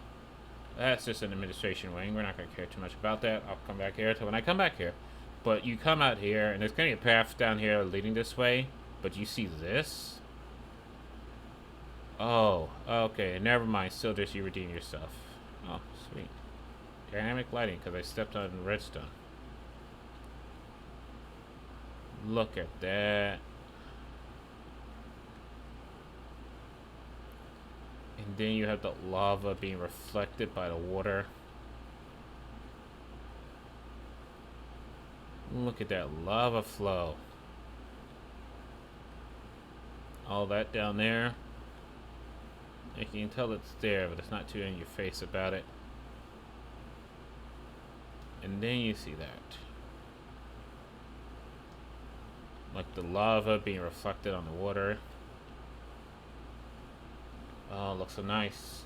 That's just an administration wing. We're not gonna care too much about that. I'll come back here to when I come back here. But you come out here, and there's gonna be a path down here leading this way. But you see this? Oh, okay. Never mind. Still just you redeem yourself. Oh, sweet. Dynamic lighting, because I stepped on redstone. Look at that. And then you have the lava being reflected by the water. Look at that lava flow. All that down there. You can tell it's there, but it's not too in your face about it. And then you see that. Like the lava being reflected on the water. Oh, looks so nice.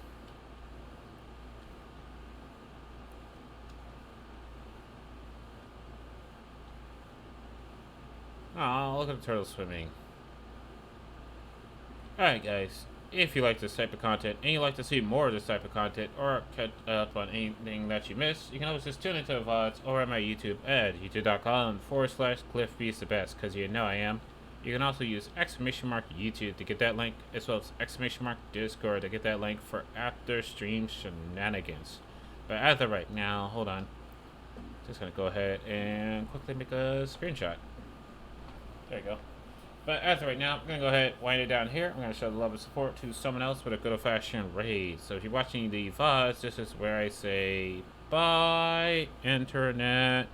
Oh, look at the turtle swimming. Alright, guys. If you like this type of content and you like to see more of this type of content or catch up on anything that you missed, you can always just tune into the VODs over at my YouTube at youtube.com/CliffBeatsTheBest, because you know I am. You can also use !YouTube to get that link, as well as !Discord to get that link for after stream shenanigans. But as of right now, hold on. Just gonna go ahead and quickly make a screenshot. There you go. But as of right now, I'm going to go ahead and wind it down here. I'm going to show the love and support to someone else with a good old-fashioned raid. So if you're watching the VODs, this is where I say, bye, internet.